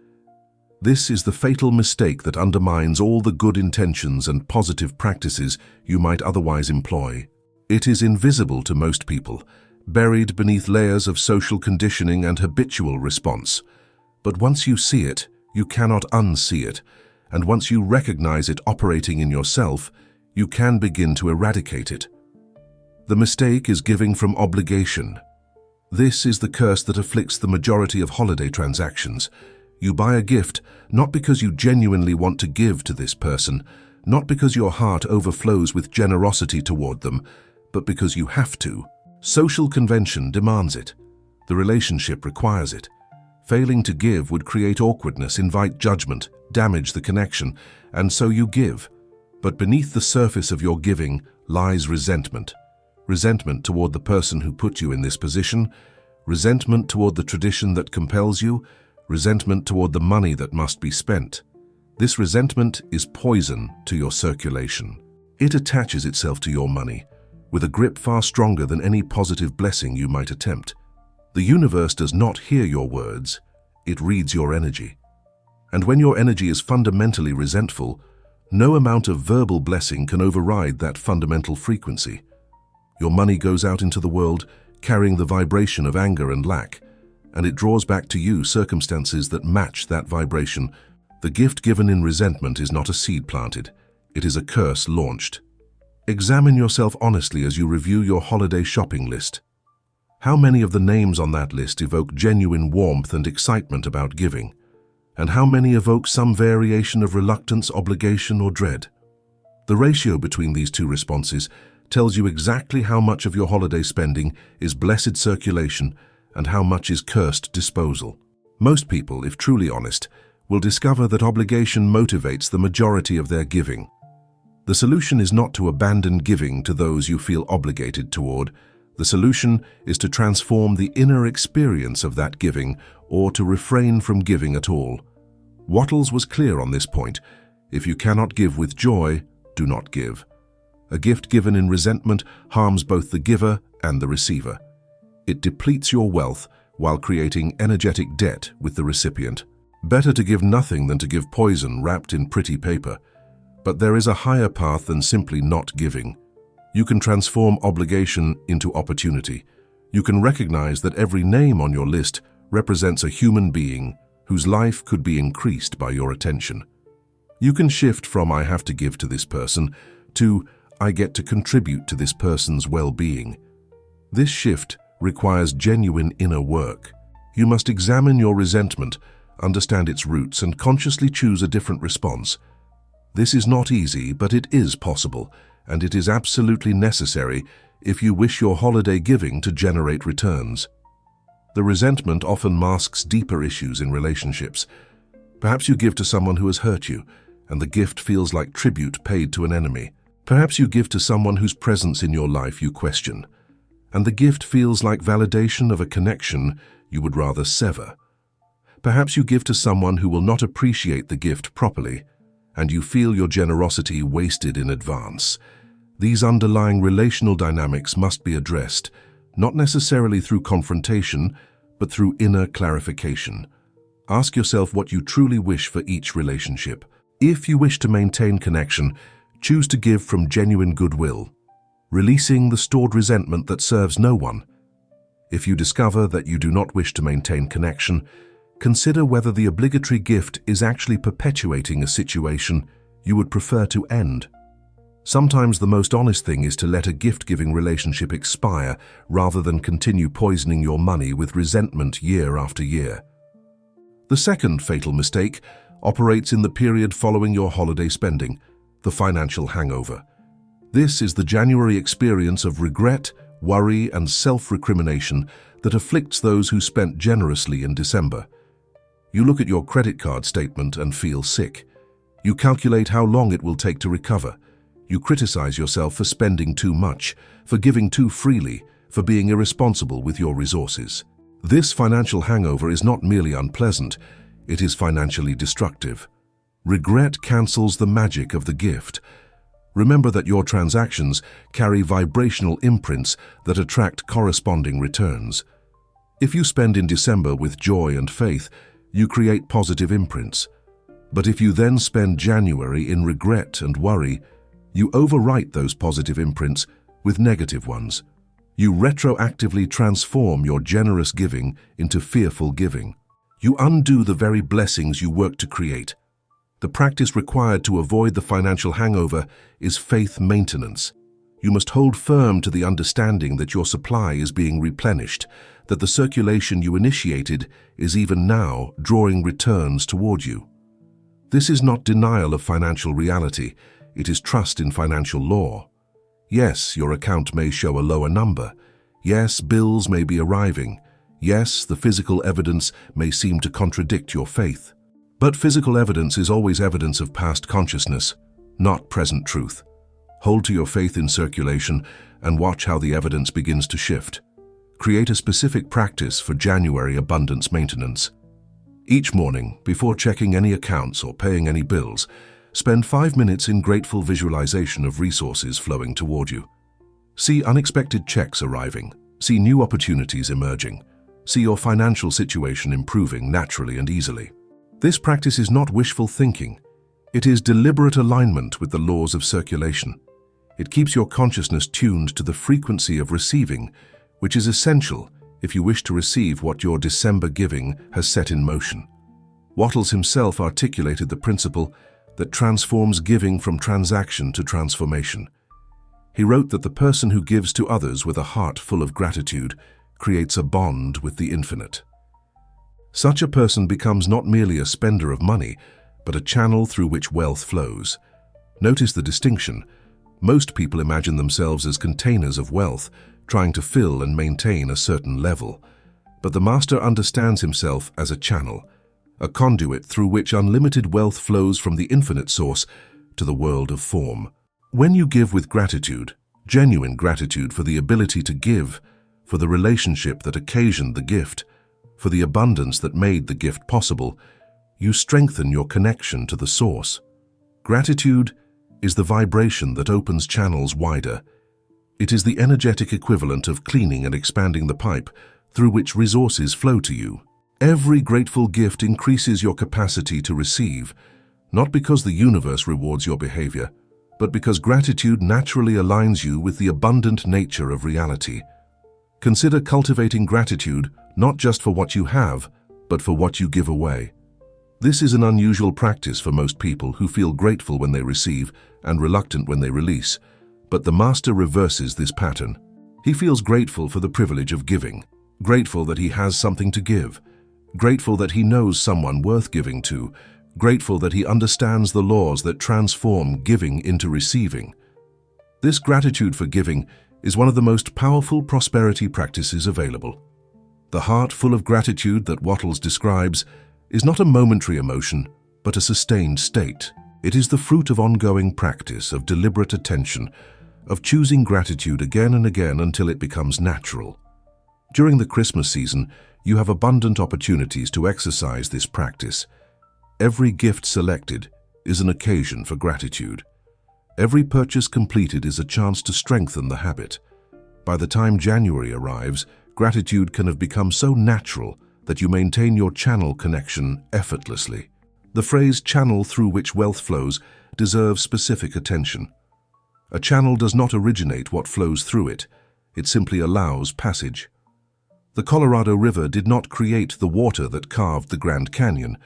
This is the fatal mistake that undermines all the good intentions and positive practices you might otherwise employ. It is invisible to most people, buried beneath layers of social conditioning and habitual response. But once you see it, you cannot unsee it, and once you recognize it operating in yourself, you can begin to eradicate it. The mistake is giving from obligation. This is the curse that afflicts the majority of holiday transactions. You buy a gift not because you genuinely want to give to this person, not because your heart overflows with generosity toward them, but because you have to. Social convention demands it. The relationship requires it. Failing to give would create awkwardness, invite judgment, damage the connection, and so you give. But beneath the surface of your giving lies resentment. Resentment toward the person who put you in this position, resentment toward the tradition that compels you, resentment toward the money that must be spent. This resentment is poison to your circulation. It attaches itself to your money, with a grip far stronger than any positive blessing you might attempt. The universe does not hear your words, it reads your energy. And when your energy is fundamentally resentful, no amount of verbal blessing can override that fundamental frequency. Your money goes out into the world carrying the vibration of anger and lack, and it draws back to you circumstances that match that vibration. The gift given in resentment is not a seed planted, it is a curse launched. Examine yourself honestly as you review your holiday shopping list. How many of the names on that list evoke genuine warmth and excitement about giving? And how many evoke some variation of reluctance, obligation, or dread? The ratio between these two responses tells you exactly how much of your holiday spending is blessed circulation and how much is cursed disposal. Most people, if truly honest, will discover that obligation motivates the majority of their giving. The solution is not to abandon giving to those you feel obligated toward. The solution is to transform the inner experience of that giving or to refrain from giving at all. Wattles was clear on this point. If you cannot give with joy, do not give. A gift given in resentment harms both the giver and the receiver. It depletes your wealth while creating energetic debt with the recipient. Better to give nothing than to give poison wrapped in pretty paper. But there is a higher path than simply not giving. You can transform obligation into opportunity. You can recognize that every name on your list represents a human being whose life could be increased by your attention. You can shift from "I have to give to this person" to "I get to contribute to this person's well-being." This shift requires genuine inner work. You must examine your resentment, understand its roots, and consciously choose a different response. This is not easy, but it is possible, and it is absolutely necessary if you wish your holiday giving to generate returns. The resentment often masks deeper issues in relationships. Perhaps you give to someone who has hurt you, and the gift feels like tribute paid to an enemy. Perhaps you give to someone whose presence in your life you question, and the gift feels like validation of a connection you would rather sever. Perhaps you give to someone who will not appreciate the gift properly, and you feel your generosity wasted in advance. These underlying relational dynamics must be addressed, not necessarily through confrontation, but through inner clarification. Ask yourself what you truly wish for each relationship. If you wish to maintain connection, choose to give from genuine goodwill, releasing the stored resentment that serves no one. If you discover that you do not wish to maintain connection, consider whether the obligatory gift is actually perpetuating a situation you would prefer to end. Sometimes the most honest thing is to let a gift-giving relationship expire rather than continue poisoning your money with resentment year after year. The second fatal mistake operates in the period following your holiday spending, the financial hangover. This is the January experience of regret, worry, and self-recrimination that afflicts those who spent generously in December. You look at your credit card statement and feel sick. You calculate how long it will take to recover. You criticize yourself for spending too much, for giving too freely, for being irresponsible with your resources. This financial hangover is not merely unpleasant, it is financially destructive. Regret cancels the magic of the gift. Remember that your transactions carry vibrational imprints that attract corresponding returns. If you spend in December with joy and faith, you create positive imprints. But if you then spend January in regret and worry, you overwrite those positive imprints with negative ones. You retroactively transform your generous giving into fearful giving. You undo the very blessings you work to create. The practice required to avoid the financial hangover is faith maintenance. You must hold firm to the understanding that your supply is being replenished, that the circulation you initiated is even now drawing returns toward you. This is not denial of financial reality, it is trust in financial law. Yes, your account may show a lower number. Yes, bills may be arriving. Yes, the physical evidence may seem to contradict your faith. But physical evidence is always evidence of past consciousness, not present truth. Hold to your faith in circulation and watch how the evidence begins to shift. Create a specific practice for January abundance maintenance. Each morning, before checking any accounts or paying any bills, spend 5 minutes in grateful visualization of resources flowing toward you. See unexpected checks arriving. See new opportunities emerging. See your financial situation improving naturally and easily. This practice is not wishful thinking. It is deliberate alignment with the laws of circulation. It keeps your consciousness tuned to the frequency of receiving, which is essential if you wish to receive what your December giving has set in motion. Wattles himself articulated the principle that transforms giving from transaction to transformation. He wrote that the person who gives to others with a heart full of gratitude creates a bond with the infinite. Such a person becomes not merely a spender of money, but a channel through which wealth flows. Notice the distinction. Most people imagine themselves as containers of wealth, trying to fill and maintain a certain level. But the master understands himself as a channel, a conduit through which unlimited wealth flows from the infinite source to the world of form. When you give with gratitude, genuine gratitude for the ability to give, for the relationship that occasioned the gift, for the abundance that made the gift possible, you strengthen your connection to the source. Gratitude is the vibration that opens channels wider. It is the energetic equivalent of cleaning and expanding the pipe through which resources flow to you. Every grateful gift increases your capacity to receive, not because the universe rewards your behavior, but because gratitude naturally aligns you with the abundant nature of reality. Consider cultivating gratitude not just for what you have, but for what you give away. This is an unusual practice for most people who feel grateful when they receive and reluctant when they release, but the master reverses this pattern. He feels grateful for the privilege of giving, grateful that he has something to give, grateful that he knows someone worth giving to, grateful that he understands the laws that transform giving into receiving. This gratitude for giving is one of the most powerful prosperity practices available. The heart full of gratitude that Wattles describes is not a momentary emotion, but a sustained state. It is the fruit of ongoing practice, of deliberate attention, of choosing gratitude again and again until it becomes natural. During the Christmas season, you have abundant opportunities to exercise this practice. Every gift selected is an occasion for gratitude. Every purchase completed is a chance to strengthen the habit. By the time January arrives, gratitude can have become so natural that you maintain your channel connection effortlessly. The phrase channel through which wealth flows deserves specific attention. A channel does not originate what flows through it. It simply allows passage. The Colorado River did not create the water that carved the Grand Canyon.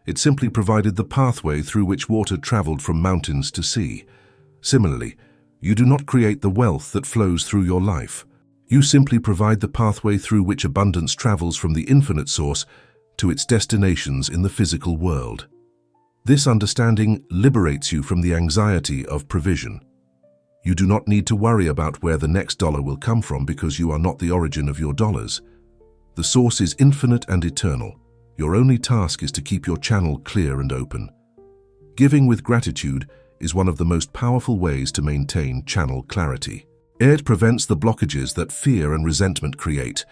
It simply provided the pathway through which water traveled from mountains to sea. Similarly, you do not create the wealth that flows through your life. You simply provide the pathway through which abundance travels from the infinite source to its destinations in the physical world. This understanding liberates you from the anxiety of provision. You do not need to worry about where the next dollar will come from because you are not the origin of your dollars. The source is infinite and eternal. Your only task is to keep your channel clear and open. Giving with gratitude is one of the most powerful ways to maintain channel clarity. It prevents the blockages that fear and resentment create.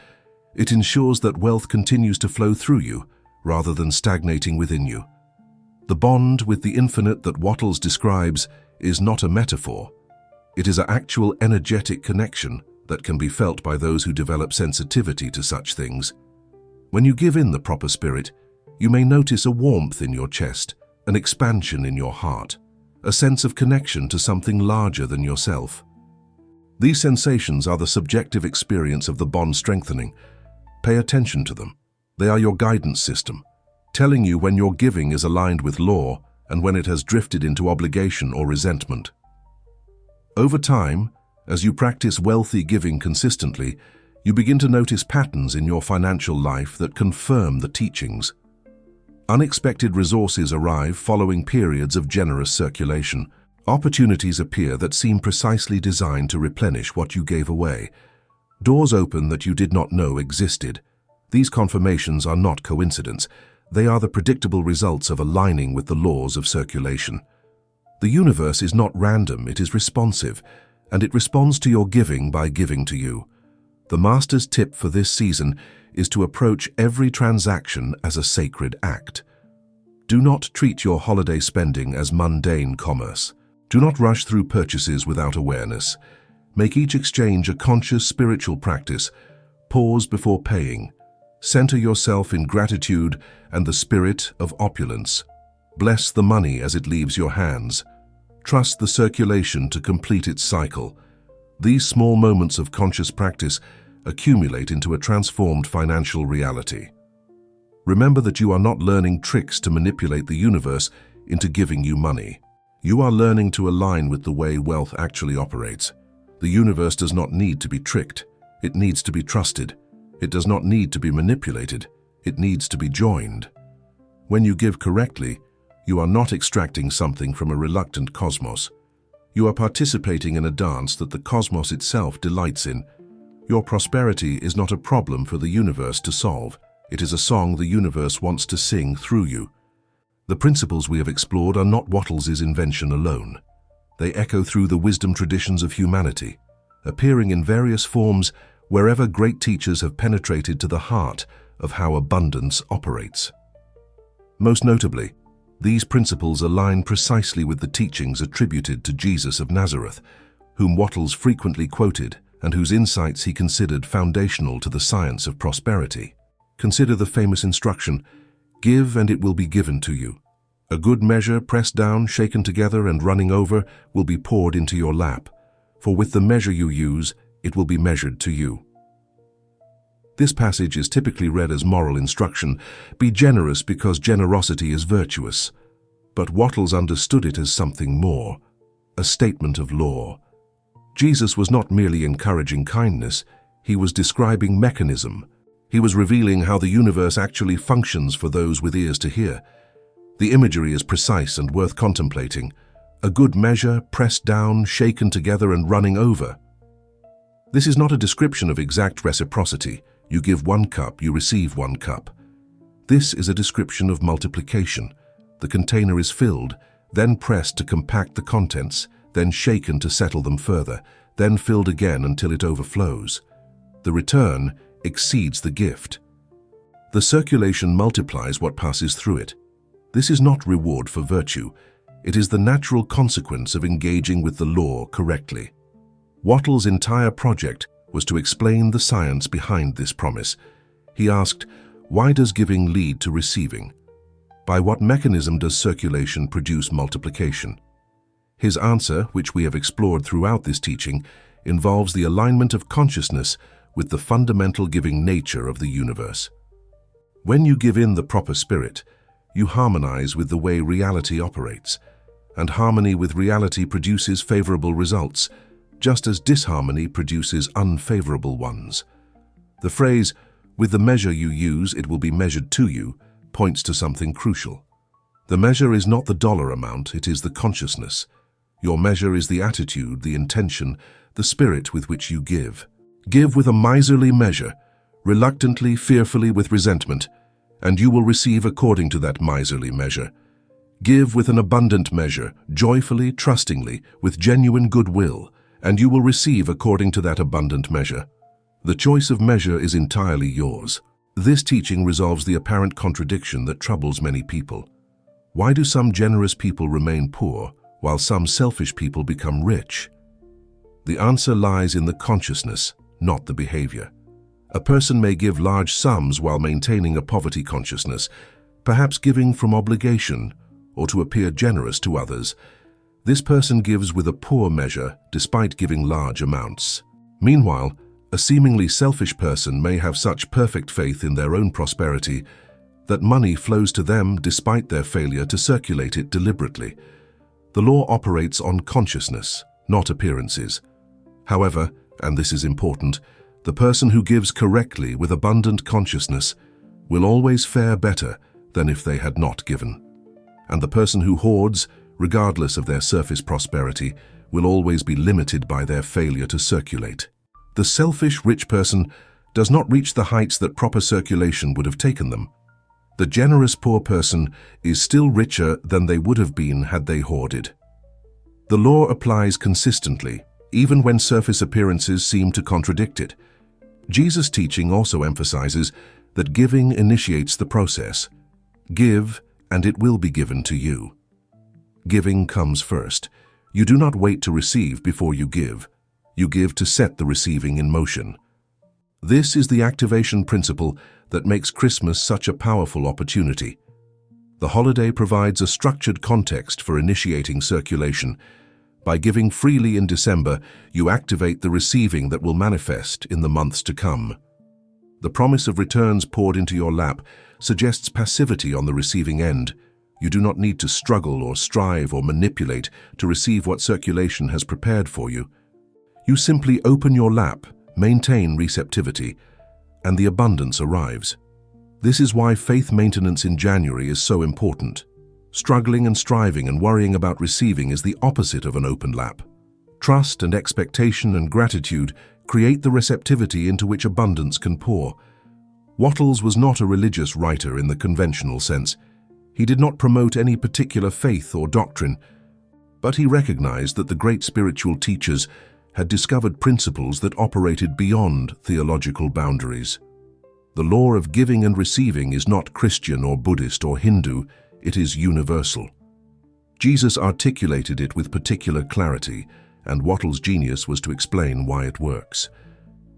It ensures that wealth continues to flow through you, rather than stagnating within you. The bond with the infinite that Wattles describes is not a metaphor. It is an actual energetic connection that can be felt by those who develop sensitivity to such things. When you give in the proper spirit, you may notice a warmth in your chest, an expansion in your heart, a sense of connection to something larger than yourself. These sensations are the subjective experience of the bond strengthening. Pay attention to them. They are your guidance system, telling you when your giving is aligned with law and when it has drifted into obligation or resentment. Over time, as you practice wealthy giving consistently, you begin to notice patterns in your financial life that confirm the teachings. Unexpected resources arrive following periods of generous circulation. Opportunities appear that seem precisely designed to replenish what you gave away. Doors open that you did not know existed. These confirmations are not coincidence. They are the predictable results of aligning with the laws of circulation. The universe is not random, it is responsive, and it responds to your giving by giving to you. The master's tip for this season is to approach every transaction as a sacred act. Do not treat your holiday spending as mundane commerce. Do not rush through purchases without awareness. Make each exchange a conscious spiritual practice. Pause before paying. Center yourself in gratitude and the spirit of opulence. Bless the money as it leaves your hands. Trust the circulation to complete its cycle. These small moments of conscious practice accumulate into a transformed financial reality. Remember that you are not learning tricks to manipulate the universe into giving you money. You are learning to align with the way wealth actually operates. The universe does not need to be tricked. It needs to be trusted. It does not need to be manipulated. It needs to be joined. When you give correctly, you are not extracting something from a reluctant cosmos. You are participating in a dance that the cosmos itself delights in. Your prosperity is not a problem for the universe to solve. It is a song the universe wants to sing through you. The principles we have explored are not Wattles' invention alone. They echo through the wisdom traditions of humanity, appearing in various forms wherever great teachers have penetrated to the heart of how abundance operates. Most notably, these principles align precisely with the teachings attributed to Jesus of Nazareth, whom Wattles frequently quoted and whose insights he considered foundational to the science of prosperity. Consider the famous instruction, "Give and it will be given to you. A good measure, pressed down, shaken together, and running over, will be poured into your lap. For with the measure you use, it will be measured to you." This passage is typically read as moral instruction. Be generous because generosity is virtuous. But Wattles understood it as something more, a statement of law. Jesus was not merely encouraging kindness, he was describing mechanism. He was revealing how the universe actually functions for those with ears to hear. The imagery is precise and worth contemplating. A good measure, pressed down, shaken together, and running over. This is not a description of exact reciprocity. You give 1 cup, you receive 1 cup. This is a description of multiplication. The container is filled, then pressed to compact the contents, then shaken to settle them further, then filled again until it overflows. The return exceeds the gift. The circulation multiplies what passes through it. This is not reward for virtue. It is the natural consequence of engaging with the law correctly. Wattles' entire project was to explain the science behind this promise. He asked, why does giving lead to receiving? By what mechanism does circulation produce multiplication? His answer, which we have explored throughout this teaching, involves the alignment of consciousness with the fundamental giving nature of the universe. When you give in the proper spirit, you harmonize with the way reality operates, and harmony with reality produces favorable results, just as disharmony produces unfavorable ones. The phrase, "With the measure you use, it will be measured to you," points to something crucial. The measure is not the dollar amount, it is the consciousness. Your measure is the attitude, the intention, the spirit with which you give. Give with a miserly measure, reluctantly, fearfully, with resentment, and you will receive according to that miserly measure. Give with an abundant measure, joyfully, trustingly, with genuine goodwill, and you will receive according to that abundant measure. The choice of measure is entirely yours. This teaching resolves the apparent contradiction that troubles many people. Why do some generous people remain poor, while some selfish people become rich? The answer lies in the consciousness, not the behavior. A person may give large sums while maintaining a poverty consciousness, perhaps giving from obligation or to appear generous to others. This person gives with a poor measure despite giving large amounts. Meanwhile, a seemingly selfish person may have such perfect faith in their own prosperity that money flows to them despite their failure to circulate it deliberately. The law operates on consciousness, not appearances. However, and this is important, the person who gives correctly with abundant consciousness will always fare better than if they had not given. And the person who hoards, regardless of their surface prosperity, will always be limited by their failure to circulate. The selfish rich person does not reach the heights that proper circulation would have taken them. The generous poor person is still richer than they would have been had they hoarded. The law applies consistently, even when surface appearances seem to contradict it. Jesus' teaching also emphasizes that giving initiates the process. Give, and it will be given to you. Giving comes first. You do not wait to receive before you give. You give to set the receiving in motion. This is the activation principle that makes Christmas such a powerful opportunity. The holiday provides a structured context for initiating circulation. By giving freely in December, you activate the receiving that will manifest in the months to come. The promise of returns poured into your lap suggests passivity on the receiving end. You do not need to struggle or strive or manipulate to receive what circulation has prepared for you. You simply open your lap, maintain receptivity, and the abundance arrives. This is why faith maintenance in January is so important. Struggling and striving and worrying about receiving is the opposite of an open lap. Trust and expectation and gratitude create the receptivity into which abundance can pour. Wattles was not a religious writer in the conventional sense. He did not promote any particular faith or doctrine, but he recognized that the great spiritual teachers had discovered principles that operated beyond theological boundaries. The law of giving and receiving is not Christian or Buddhist or Hindu, it is universal. Jesus articulated it with particular clarity, and Wattles' genius was to explain why it works.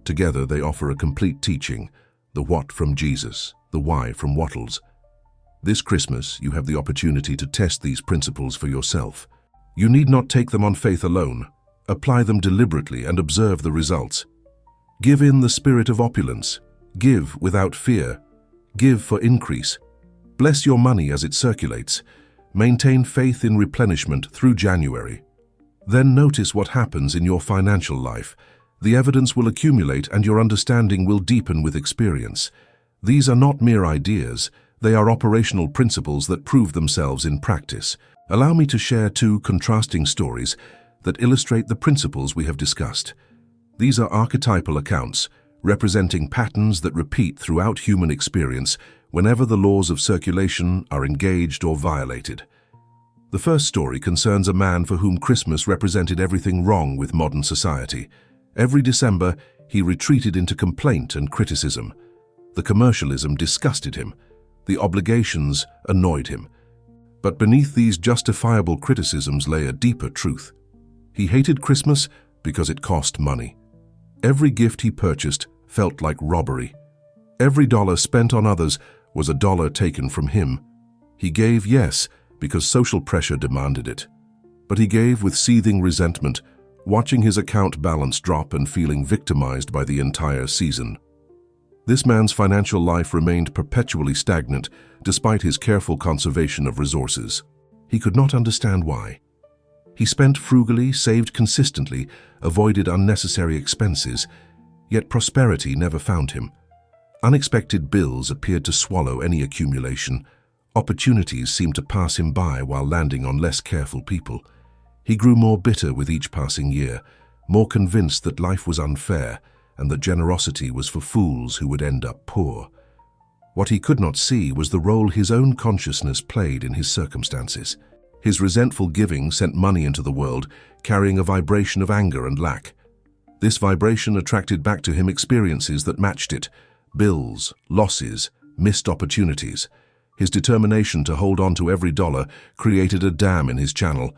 Together they offer a complete teaching, the what from Jesus, the why from Wattles. This Christmas, you have the opportunity to test these principles for yourself. You need not take them on faith alone. Apply them deliberately and observe the results. Give in the spirit of opulence. Give without fear. Give for increase. Bless your money as it circulates. Maintain faith in replenishment through January. Then notice what happens in your financial life. The evidence will accumulate and your understanding will deepen with experience. These are not mere ideas. They are operational principles that prove themselves in practice. Allow me to share two contrasting stories that illustrate the principles we have discussed. These are archetypal accounts, representing patterns that repeat throughout human experience whenever the laws of circulation are engaged or violated. The first story concerns a man for whom Christmas represented everything wrong with modern society. Every December, he retreated into complaint and criticism. The commercialism disgusted him. The obligations annoyed him. But beneath these justifiable criticisms lay a deeper truth. He hated Christmas because it cost money. Every gift he purchased felt like robbery. Every dollar spent on others was a dollar taken from him. He gave, yes, because social pressure demanded it. But he gave with seething resentment, watching his account balance drop and feeling victimized by the entire season. This man's financial life remained perpetually stagnant despite his careful conservation of resources. He could not understand why. He spent frugally, saved consistently, avoided unnecessary expenses, yet prosperity never found him. Unexpected bills appeared to swallow any accumulation. Opportunities seemed to pass him by while landing on less careful people. He grew more bitter with each passing year, more convinced that life was unfair and that generosity was for fools who would end up poor. What he could not see was the role his own consciousness played in his circumstances. His resentful giving sent money into the world, carrying a vibration of anger and lack. This vibration attracted back to him experiences that matched it: bills, losses, missed opportunities. His determination to hold on to every dollar created a dam in his channel,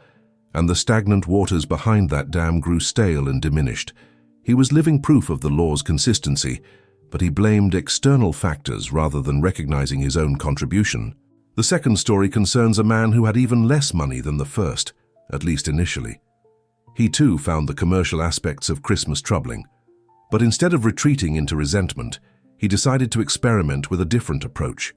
and the stagnant waters behind that dam grew stale and diminished. He was living proof of the law's consistency, but he blamed external factors rather than recognizing his own contribution. The second story concerns a man who had even less money than the first, at least initially. He too found the commercial aspects of Christmas troubling, but instead of retreating into resentment, he decided to experiment with a different approach.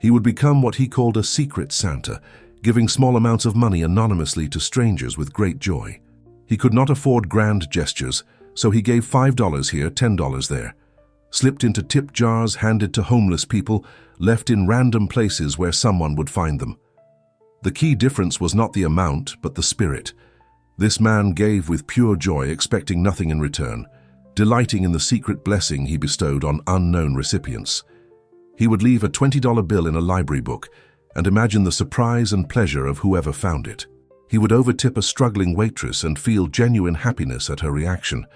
He would become what he called a secret Santa, giving small amounts of money anonymously to strangers with great joy. He could not afford grand gestures, so he gave $5 here, $10 there, slipped into tip jars handed to homeless people, left in random places where someone would find them. The key difference was not the amount, but the spirit. This man gave with pure joy, expecting nothing in return, delighting in the secret blessing he bestowed on unknown recipients. He would leave a $20 bill in a library book and imagine the surprise and pleasure of whoever found it. He would overtip a struggling waitress and feel genuine happiness at her reaction.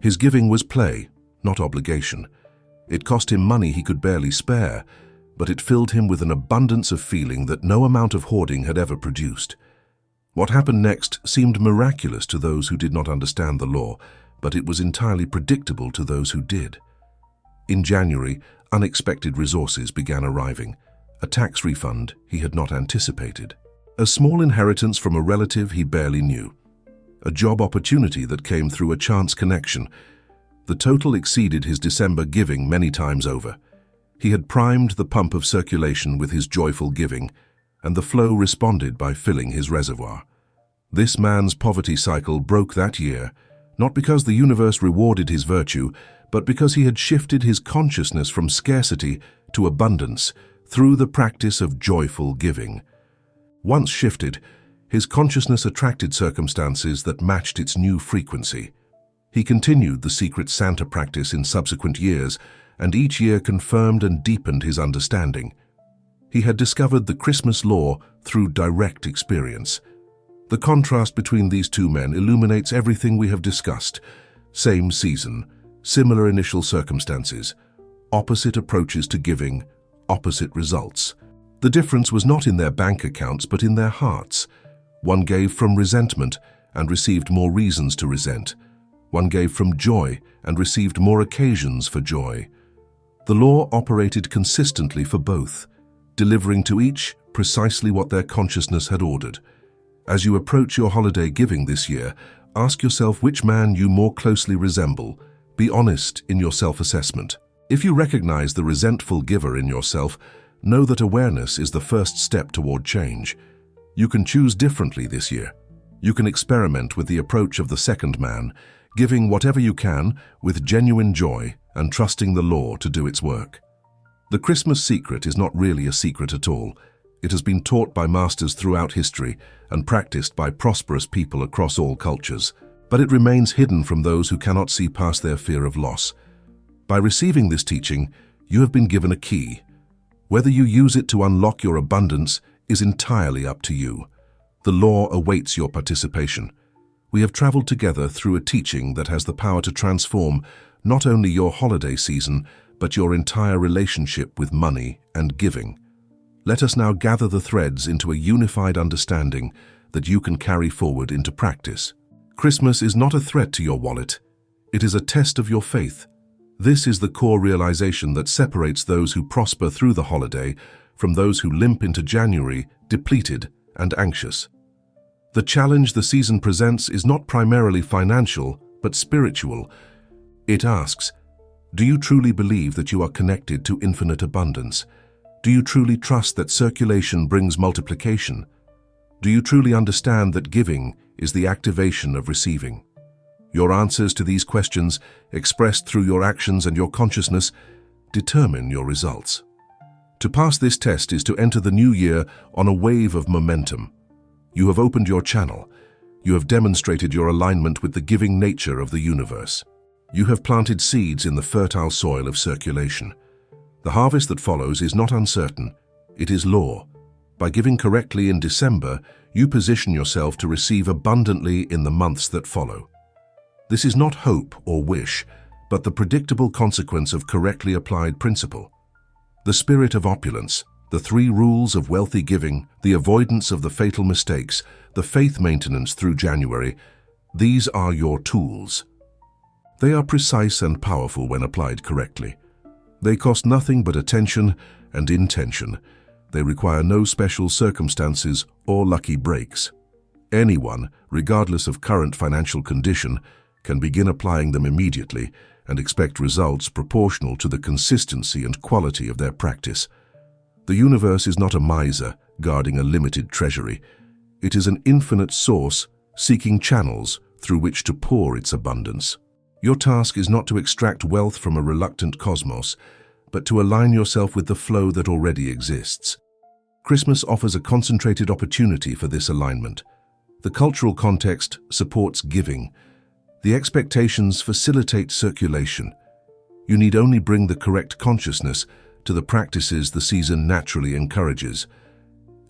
His giving was play, not obligation. It cost him money he could barely spare, but it filled him with an abundance of feeling that no amount of hoarding had ever produced. What happened next seemed miraculous to those who did not understand the law, but it was entirely predictable to those who did. In January, unexpected resources began arriving, a tax refund he had not anticipated, a small inheritance from a relative he barely knew, a job opportunity that came through a chance connection. The total exceeded his December giving many times over. He had primed the pump of circulation with his joyful giving, and the flow responded by filling his reservoir. This man's poverty cycle broke that year, not because the universe rewarded his virtue, but because he had shifted his consciousness from scarcity to abundance through the practice of joyful giving. Once shifted, his consciousness attracted circumstances that matched its new frequency. He continued the secret Santa practice in subsequent years, and each year confirmed and deepened his understanding. He had discovered the Christmas law through direct experience. The contrast between these two men illuminates everything we have discussed. Same season, similar initial circumstances, opposite approaches to giving, opposite results. The difference was not in their bank accounts, but in their hearts. One gave from resentment and received more reasons to resent. One gave from joy and received more occasions for joy. The law operated consistently for both, delivering to each precisely what their consciousness had ordered. As you approach your holiday giving this year, ask yourself which man you more closely resemble. Be honest in your self-assessment. If you recognize the resentful giver in yourself, know that awareness is the first step toward change. You can choose differently this year. You can experiment with the approach of the second man, giving whatever you can with genuine joy and trusting the law to do its work. The Christmas secret is not really a secret at all. It has been taught by masters throughout history and practiced by prosperous people across all cultures, but it remains hidden from those who cannot see past their fear of loss. By receiving this teaching, you have been given a key. Whether you use it to unlock your abundance is entirely up to you. The law awaits your participation. We have traveled together through a teaching that has the power to transform not only your holiday season, but your entire relationship with money and giving. Let us now gather the threads into a unified understanding that you can carry forward into practice. Christmas is not a threat to your wallet. It is a test of your faith. This is the core realization that separates those who prosper through the holiday from those who limp into January depleted and anxious. The challenge the season presents is not primarily financial, but spiritual. It asks, do you truly believe that you are connected to infinite abundance? Do you truly trust that circulation brings multiplication? Do you truly understand that giving is the activation of receiving? Your answers to these questions, expressed through your actions and your consciousness, determine your results. To pass this test is to enter the new year on a wave of momentum. You have opened your channel. You have demonstrated your alignment with the giving nature of the universe. You have planted seeds in the fertile soil of circulation. The harvest that follows is not uncertain. It is law. By giving correctly in December, you position yourself to receive abundantly in the months that follow. This is not hope or wish, but the predictable consequence of correctly applied principle. The spirit of opulence, the 3 rules of wealthy giving, the avoidance of the fatal mistakes, the faith maintenance through January, these are your tools. They are precise and powerful when applied correctly. They cost nothing but attention and intention. They require no special circumstances or lucky breaks. Anyone, regardless of current financial condition, can begin applying them immediately and expect results proportional to the consistency and quality of their practice. The universe is not a miser guarding a limited treasury. It is an infinite source seeking channels through which to pour its abundance. Your task is not to extract wealth from a reluctant cosmos, but to align yourself with the flow that already exists. Christmas offers a concentrated opportunity for this alignment. The cultural context supports giving. The expectations facilitate circulation. You need only bring the correct consciousness to the practices the season naturally encourages.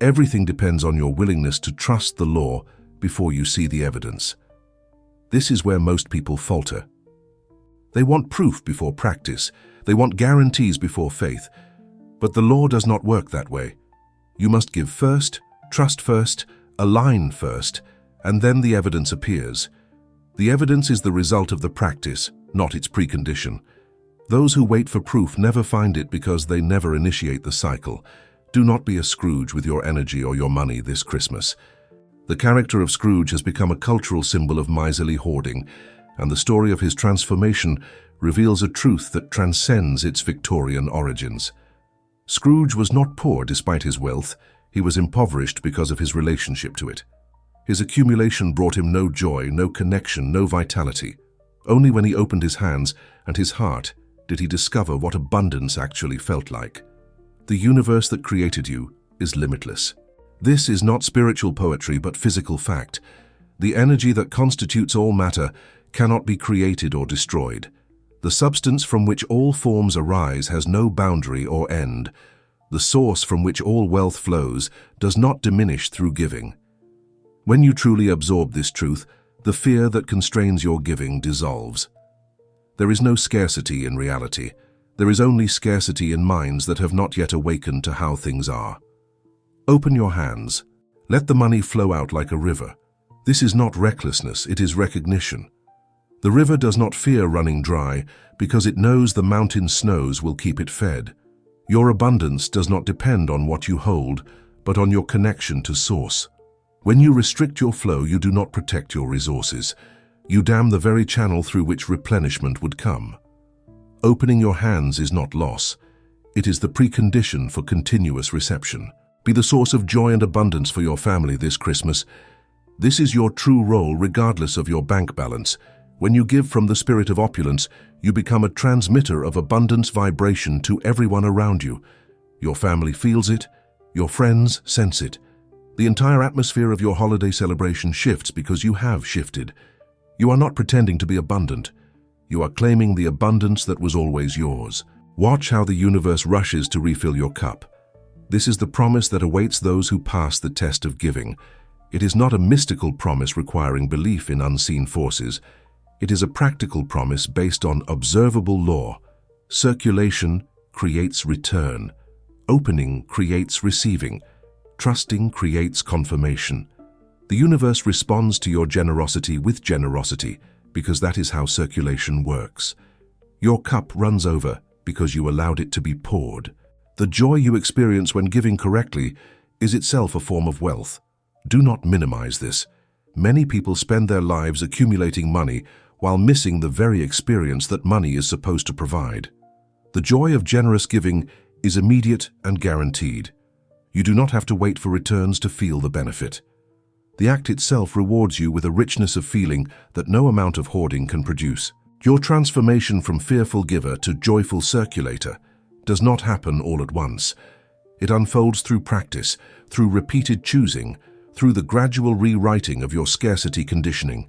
Everything depends on your willingness to trust the law before you see the evidence. This is where most people falter. They want proof before practice. They want guarantees before faith. But the law does not work that way. You must give first, trust first, align first, and then the evidence appears. The evidence is the result of the practice, not its precondition. Those who wait for proof never find it because they never initiate the cycle. Do not be a Scrooge with your energy or your money this Christmas. The character of Scrooge has become a cultural symbol of miserly hoarding, and the story of his transformation reveals a truth that transcends its Victorian origins. Scrooge was not poor despite his wealth. He was impoverished because of his relationship to it. His accumulation brought him no joy, no connection, no vitality. Only when he opened his hands and his heart did he discover what abundance actually felt like. The universe that created you is limitless. This is not spiritual poetry but physical fact. The energy that constitutes all matter cannot be created or destroyed. The substance from which all forms arise has no boundary or end. The source from which all wealth flows does not diminish through giving. When you truly absorb this truth, the fear that constrains your giving dissolves. There is no scarcity in reality. There is only scarcity in minds that have not yet awakened to how things are. Open your hands. Let the money flow out like a river. This is not recklessness, it is recognition. The river does not fear running dry because it knows the mountain snows will keep it fed. Your abundance does not depend on what you hold, but on your connection to source. When you restrict your flow, you do not protect your resources. You dam the very channel through which replenishment would come. Opening your hands is not loss. It is the precondition for continuous reception. Be the source of joy and abundance for your family this Christmas. This is your true role regardless of your bank balance. When you give from the spirit of opulence, you become a transmitter of abundance vibration to everyone around you. Your family feels it. Your friends sense it. The entire atmosphere of your holiday celebration shifts because you have shifted. You are not pretending to be abundant. You are claiming the abundance that was always yours. Watch how the universe rushes to refill your cup. This is the promise that awaits those who pass the test of giving. It is not a mystical promise requiring belief in unseen forces. It is a practical promise based on observable law. Circulation creates return. Opening creates receiving. Trusting creates confirmation. The universe responds to your generosity with generosity because that is how circulation works. Your cup runs over because you allowed it to be poured. The joy you experience when giving correctly is itself a form of wealth. Do not minimize this. Many people spend their lives accumulating money while missing the very experience that money is supposed to provide. The joy of generous giving is immediate and guaranteed. You do not have to wait for returns to feel the benefit. The act itself rewards you with a richness of feeling that no amount of hoarding can produce. Your transformation from fearful giver to joyful circulator does not happen all at once. It unfolds through practice, through repeated choosing, through the gradual rewriting of your scarcity conditioning.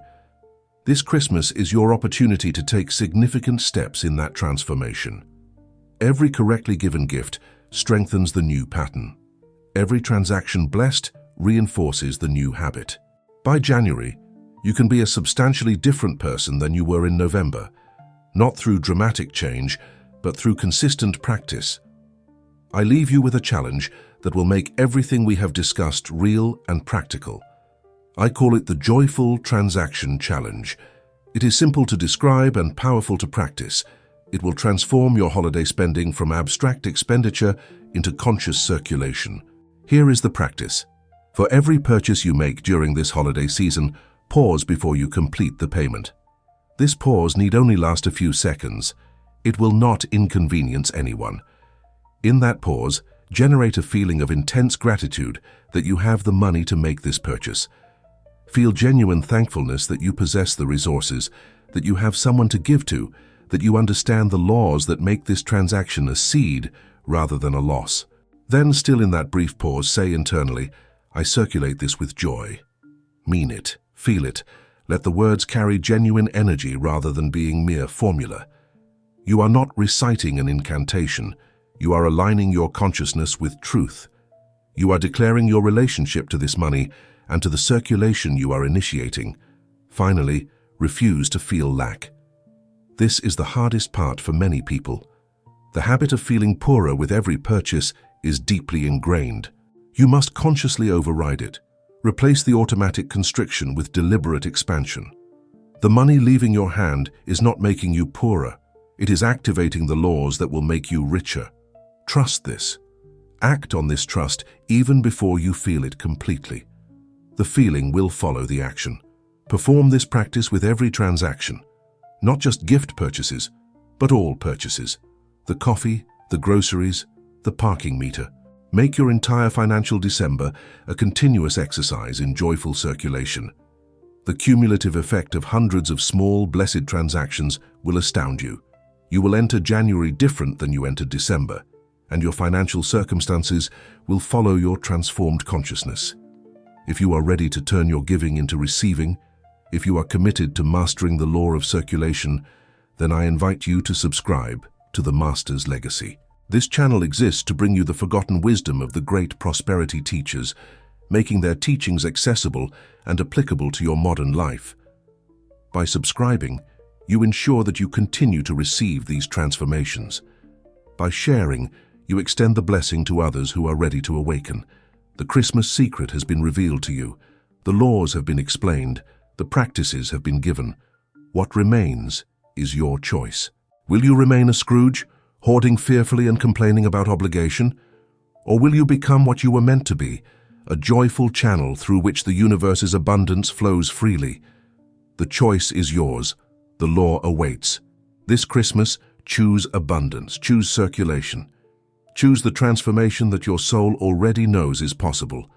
This Christmas is your opportunity to take significant steps in that transformation. Every correctly given gift strengthens the new pattern. Every transaction blessed reinforces the new habit. By January, you can be a substantially different person than you were in November, not through dramatic change, but through consistent practice. I leave you with a challenge that will make everything we have discussed real and practical. I call it the Joyful Transaction Challenge. It is simple to describe and powerful to practice. It will transform your holiday spending from abstract expenditure into conscious circulation. Here is the practice. For every purchase you make during this holiday season, pause before you complete the payment. This pause need only last a few seconds. It will not inconvenience anyone. In that pause, generate a feeling of intense gratitude that you have the money to make this purchase. Feel genuine thankfulness that you possess the resources, that you have someone to give to, that you understand the laws that make this transaction a seed rather than a loss. Then, still in that brief pause, say internally, I circulate this with joy. Mean it, feel it. Let the words carry genuine energy rather than being mere formula. You are not reciting an incantation. You are aligning your consciousness with truth. You are declaring your relationship to this money and to the circulation you are initiating. Finally, refuse to feel lack. This is the hardest part for many people. The habit of feeling poorer with every purchase is deeply ingrained. You must consciously override it. Replace the automatic constriction with deliberate expansion. The money leaving your hand is not making you poorer. It is activating the laws that will make you richer. Trust this. Act on this trust even before you feel it completely. The feeling will follow the action. Perform this practice with every transaction. Not just gift purchases, but all purchases. The coffee, the groceries, the parking meter. Make your entire financial December a continuous exercise in joyful circulation. The cumulative effect of hundreds of small, blessed transactions will astound you. You will enter January different than you entered December, and your financial circumstances will follow your transformed consciousness. If you are ready to turn your giving into receiving, if you are committed to mastering the law of circulation, then I invite you to subscribe to the Master's Legacy. This channel exists to bring you the forgotten wisdom of the great prosperity teachers, making their teachings accessible and applicable to your modern life. By subscribing, you ensure that you continue to receive these transformations. By sharing, you extend the blessing to others who are ready to awaken. The Christmas secret has been revealed to you. The laws have been explained. The practices have been given. What remains is your choice. Will you remain a Scrooge, hoarding fearfully and complaining about obligation? Or will you become what you were meant to be, a joyful channel through which the universe's abundance flows freely? The choice is yours. The law awaits. This Christmas, choose abundance, choose circulation. Choose the transformation that your soul already knows is possible.